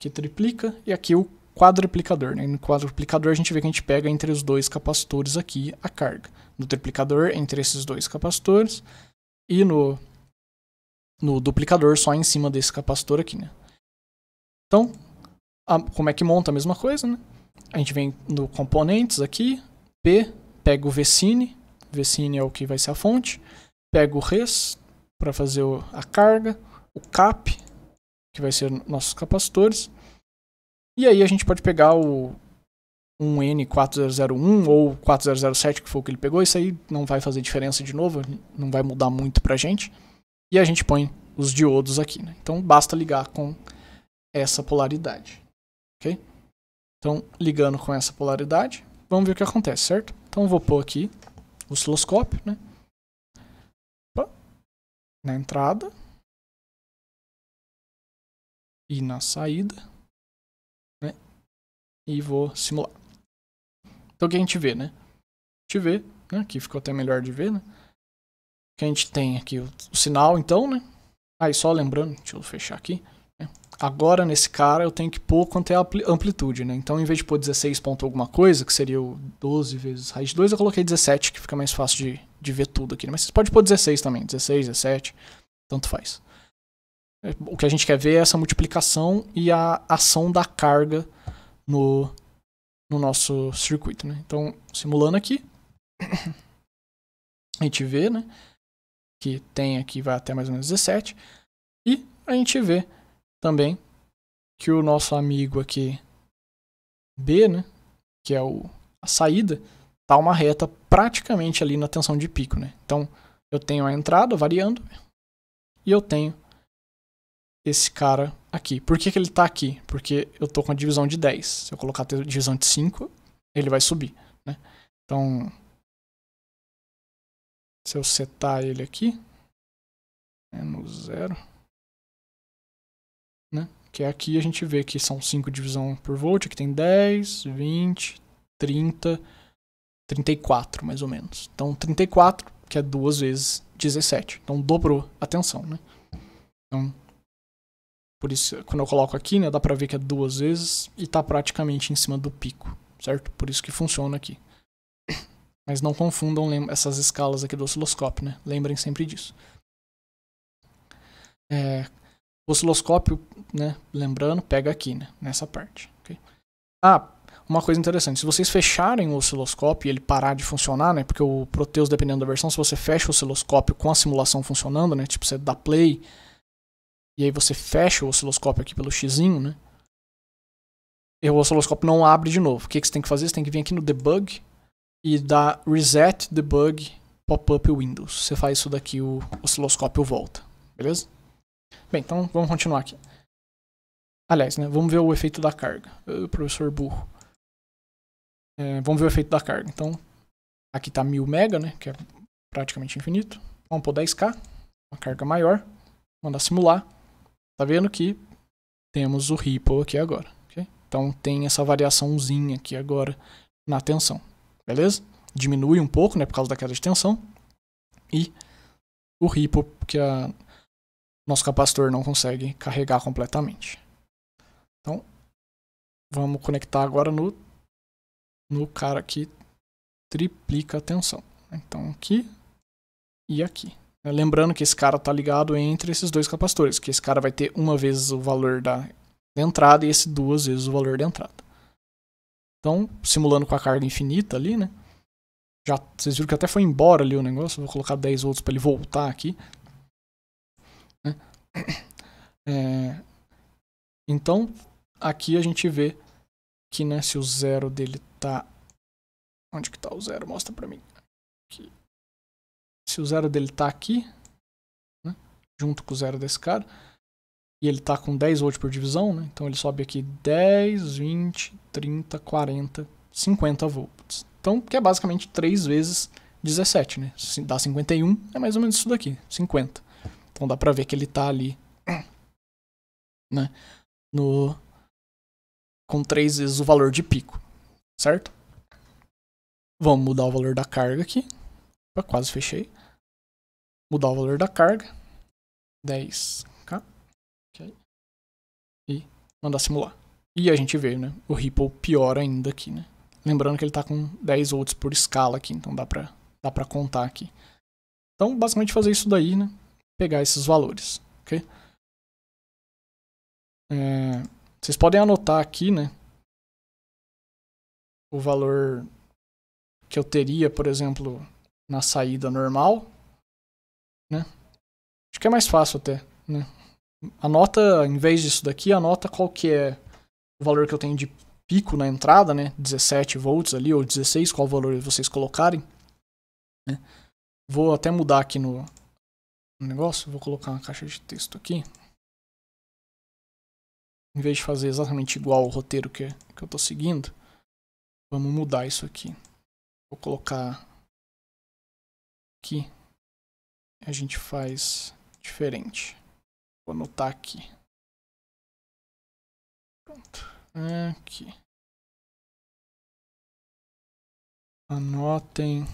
que triplica, e aqui o quadruplicador, né? No quadruplicador a gente vê que a gente pega entre os dois capacitores aqui a carga. No triplicador, entre esses dois capacitores, e no duplicador só em cima desse capacitor aqui, né? Então, como é que monta a mesma coisa, né? A gente vem no componentes aqui, P, pega o Vcine é o que vai ser a fonte, pega o Res para fazer a carga, o Cap, que vai ser nossos capacitores, e aí a gente pode pegar o 1N4001 ou 4007, que foi o que ele pegou, isso aí não vai fazer diferença de novo, não vai mudar muito pra gente, e a gente põe os diodos aqui, né? Então basta ligar com essa polaridade, ok? Então, ligando com essa polaridade, vamos ver o que acontece, certo? Então, eu vou pôr aqui o osciloscópio, né? Na entrada e na saída, né? E vou simular. Então, o que a gente vê, né? A gente vê, né? Aqui ficou até melhor de ver, né? Que a gente tem aqui o sinal, então, né? Aí, só lembrando, deixa eu fechar aqui. Agora, nesse cara, eu tenho que pôr quanto é a amplitude, né? Então, em vez de pôr 16 ponto alguma coisa, que seria o 12 vezes raiz de 2, eu coloquei 17, que fica mais fácil de ver tudo aqui, né? Mas você pode pôr 16 também, 16, 17, tanto faz. O que a gente quer ver é essa multiplicação e a ação da carga no nosso circuito, né? Então, simulando aqui, a gente vê, né? Que tem aqui, vai até mais ou menos 17, e a gente vê também que o nosso amigo aqui B, né, que é a saída, tá uma reta praticamente ali na tensão de pico, né? Então, eu tenho a entrada variando e eu tenho esse cara aqui. Por que ele tá aqui? Porque eu tô com a divisão de 10. Se eu colocar a divisão de 5, ele vai subir, né? Então, se eu setar ele aqui, no 0, né? Que aqui a gente vê que são 5 divisão por volt, aqui tem 10, 20, 30, 34 mais ou menos. Então 34, que é 2 vezes 17. Então dobrou a tensão, né? Então, por isso, quando eu coloco aqui, né, dá pra ver que é 2 vezes e tá praticamente em cima do pico, certo? Por isso que funciona aqui. Mas não confundam essas escalas aqui do osciloscópio, né? Lembrem sempre disso. O osciloscópio, né, lembrando, pega aqui, né, nessa parte. Okay? Uma coisa interessante, se vocês fecharem o osciloscópio e ele parar de funcionar, né, porque o Proteus, dependendo da versão, se você fecha o osciloscópio com a simulação funcionando, né, tipo você dá play e aí você fecha o osciloscópio aqui pelo xizinho, né, e o osciloscópio não abre de novo. O que você tem que fazer? Você tem que vir aqui no debug e dar reset debug pop-up Windows. Você faz isso daqui, o osciloscópio volta, beleza? Bem, então vamos continuar aqui. Aliás, né, vamos ver o efeito da carga. Professor burro. Vamos ver o efeito da carga. Então, aqui está 1000 mega, né, que é praticamente infinito. Vamos pôr 10k, uma carga maior. Mandar simular. Tá vendo que temos o ripple aqui agora. Okay? Então, tem essa variaçãozinha aqui agora na tensão. Beleza? Diminui um pouco, né, por causa da queda de tensão. E o ripple, que nosso capacitor não consegue carregar completamente. Então, vamos conectar agora no cara que triplica a tensão. Então, aqui e aqui. Lembrando que esse cara está ligado entre esses dois capacitores, que esse cara vai ter uma vez o valor da entrada e esse 2 vezes o valor da entrada. Então, simulando com a carga infinita ali, né? Já, vocês viram que até foi embora ali o negócio. Vou colocar 10 volts para ele voltar aqui. Então, aqui a gente vê que, né, se o zero dele tá Onde que tá o zero? Mostra pra mim. Aqui. Se o zero dele tá aqui, né, junto com o zero desse cara, e ele tá com 10 volts por divisão, né, então ele sobe aqui 10, 20, 30, 40, 50 volts. Então, que é basicamente 3 vezes 17, né? Se dá 51, é mais ou menos isso daqui, 50. Então dá pra ver que ele tá ali, né, com 3 vezes o valor de pico, certo? Vamos mudar o valor da carga aqui. Opa, quase fechei. Mudar o valor da carga. 10k. Okay. E mandar simular. E a gente vê, né? O Ripple pior ainda aqui, né? Lembrando que ele tá com 10 volts por escala aqui, então dá pra contar aqui. Então, basicamente fazer isso daí, né? Pegar esses valores, ok? Vocês podem anotar aqui, né? O valor que eu teria, por exemplo, na saída normal, né? Acho que é mais fácil até, né? Anota, em vez disso daqui, anota qual que é o valor que eu tenho de pico na entrada, né? 17 volts ali, ou 16, qual valor vocês colocarem, né? Vou até mudar aqui no negócio, vou colocar uma caixa de texto aqui. Em vez de fazer exatamente igual o roteiro que eu tô seguindo, vamos mudar isso aqui. Vou colocar aqui. A gente faz diferente. Vou anotar aqui. Pronto. Aqui. Anotem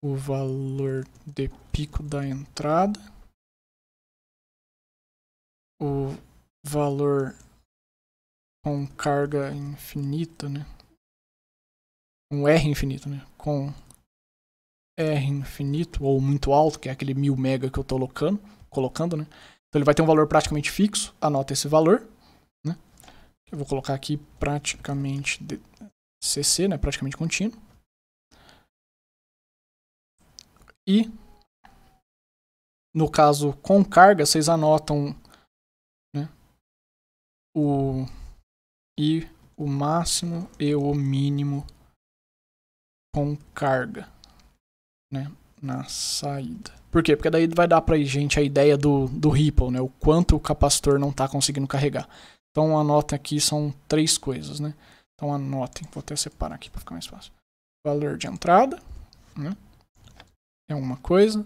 o valor de pico da entrada. O valor com carga infinita, né? Um R infinito, né? Com R infinito ou muito alto, que é aquele 1000 mega que eu tô colocando, né? Então ele vai ter um valor praticamente fixo. Anota esse valor, né? Eu vou colocar aqui praticamente CC, né? Praticamente contínuo. E no caso com carga, vocês anotam, né? O máximo e o mínimo com carga, né, na saída. Por quê? Porque daí vai dar pra gente a ideia do Ripple, né, o quanto o capacitor não está conseguindo carregar. Então anota aqui, são 3 coisas, né? Então anotem, vou até separar aqui para ficar mais fácil. Valor de entrada, né, é uma coisa.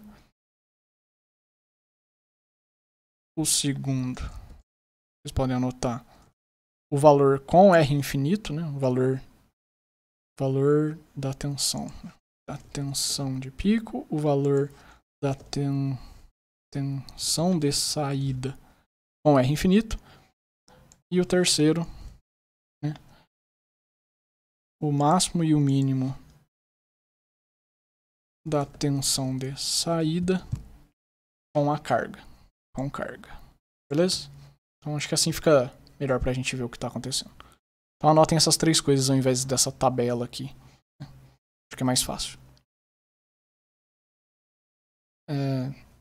O segundo, vocês podem anotar o valor com R infinito, né, o valor da tensão, da tensão de pico, o valor da tensão de saída com R infinito, e o terceiro, né, o máximo e o mínimo da tensão de saída com a carga, beleza? Então acho que assim fica melhor pra gente ver o que tá acontecendo. Então anotem essas 3 coisas ao invés dessa tabela aqui. Acho que é mais fácil.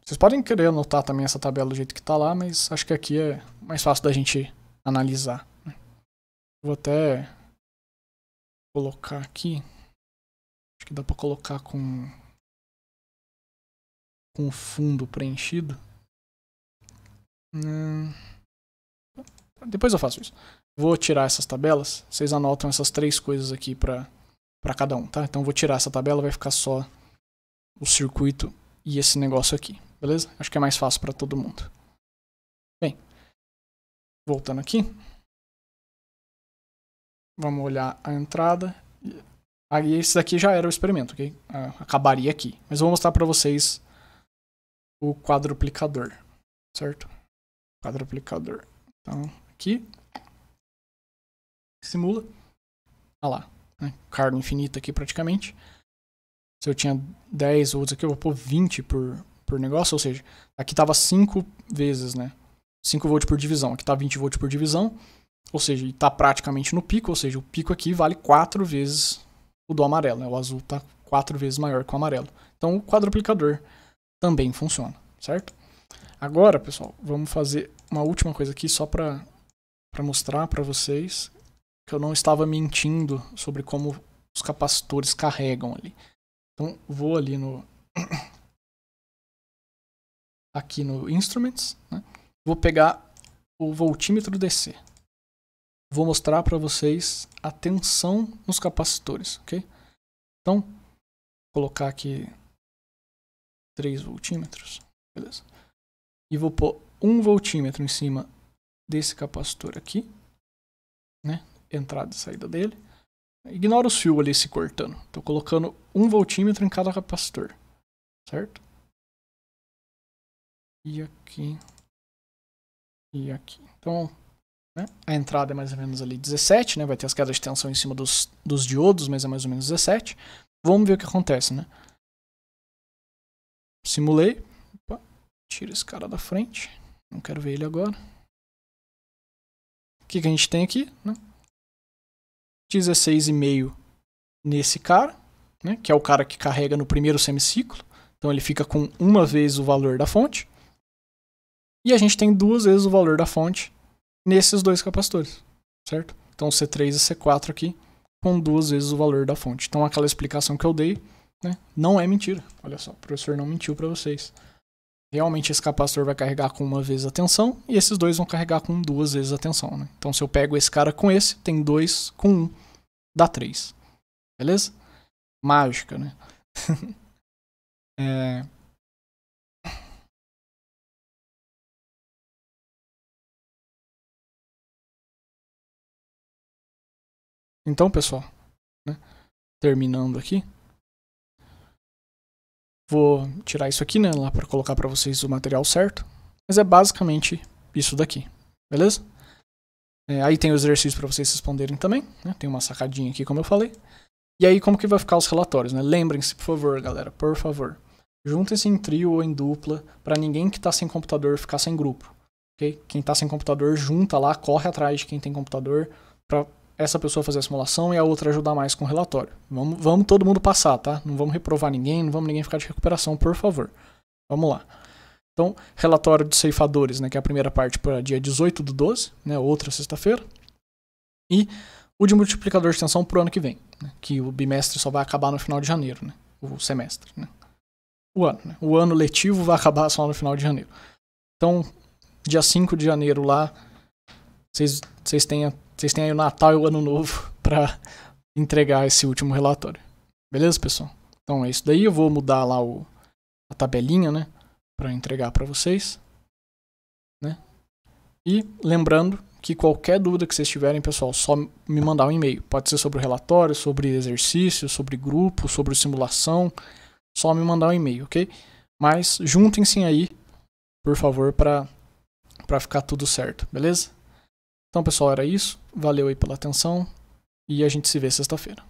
Vocês podem querer anotar também essa tabela do jeito que tá lá, mas acho que aqui é mais fácil da gente analisar. Vou até colocar aqui. Acho que dá pra colocar com fundo preenchido. Depois eu faço isso. Vou tirar essas tabelas. Vocês anotam essas 3 coisas aqui pra cada um, tá? Então vou tirar essa tabela, vai ficar só o circuito e esse negócio aqui, beleza? Acho que é mais fácil pra todo mundo. Bem, voltando aqui. Vamos olhar a entrada. Aí esse daqui já era o experimento, ok? Acabaria aqui. Mas eu vou mostrar pra vocês o quadruplicador, certo? Quadruplicador. Então, aqui. Simula. Olha lá. Né? Carga infinita aqui praticamente. Se eu tinha 10 volts aqui, eu vou pôr 20 por negócio. Ou seja, aqui tava 5 vezes, né? 5 volts por divisão. Aqui tá 20 volts por divisão. Ou seja, está praticamente no pico. Ou seja, o pico aqui vale 4 vezes o do amarelo. Né? O azul está 4 vezes maior que o amarelo. Então o quadruplicador também funciona, certo? Agora, pessoal, vamos fazer uma última coisa aqui só para mostrar para vocês que eu não estava mentindo sobre como os capacitores carregam ali. Então, vou ali aqui no Instruments, né? Vou pegar o voltímetro DC. Vou mostrar para vocês a tensão nos capacitores, ok? Então, vou colocar aqui 3 voltímetros, beleza? E vou pôr 1 voltímetro em cima desse capacitor aqui, né? Entrada e saída dele. Ignora os fios ali se cortando. Estou colocando 1 voltímetro em cada capacitor, certo? E aqui. E aqui. Então, né? A entrada é mais ou menos ali 17, né? Vai ter as quedas de tensão em cima dos diodos, mas é mais ou menos 17. Vamos ver o que acontece, né? Simulei. Opa, tira esse cara da frente. Não quero ver ele agora. O que a gente tem aqui, né? 16,5 nesse cara, né? Que é o cara que carrega no primeiro semiciclo. Então ele fica com 1 vez o valor da fonte. E a gente tem 2 vezes o valor da fonte nesses 2 capacitores, certo? Então C3 e C4 aqui com 2 vezes o valor da fonte. Então aquela explicação que eu dei, né, não é mentira. Olha só, o professor não mentiu para vocês. Realmente esse capacitor vai carregar com 1 vez a tensão e esses 2 vão carregar com 2 vezes a tensão, né? Então se eu pego esse cara com esse, tem 2 com 1, dá 3. Beleza? Mágica, né? Então, pessoal, né, terminando aqui, vou tirar isso aqui, né, lá para colocar para vocês o material certo, mas é basicamente isso daqui, beleza? Aí tem o exercício para vocês responderem também, né, tem uma sacadinha aqui, como eu falei. E aí, como que vai ficar os relatórios, né? Lembrem-se, por favor, galera, por favor, juntem-se em trio ou em dupla, para ninguém que está sem computador ficar sem grupo, ok? Quem está sem computador, junta lá, corre atrás de quem tem computador, para essa pessoa fazer a simulação e a outra ajudar mais com o relatório. Vamos todo mundo passar, tá? Não vamos reprovar ninguém, não vamos ninguém ficar de recuperação, por favor. Vamos lá. Então, relatório de ceifadores, né, que é a primeira parte para dia 18/12, né, outra sexta-feira. E o de multiplicador de tensão para o ano que vem, né, que o bimestre só vai acabar no final de janeiro, né, o semestre. Né, o ano letivo vai acabar só no final de janeiro. Então, dia 5 de janeiro lá, vocês têm aí o Natal e o Ano Novo para entregar esse último relatório. Beleza, pessoal? Então é isso daí. Eu vou mudar lá a tabelinha, né, para entregar para vocês, né? E lembrando que qualquer dúvida que vocês tiverem, pessoal, só me mandar um e-mail. Pode ser sobre o relatório, sobre exercício, sobre grupo, sobre simulação. Só me mandar um e-mail, ok? Mas juntem-se aí, por favor, para ficar tudo certo, beleza? Então, pessoal, era isso. Valeu aí pela atenção e a gente se vê sexta-feira.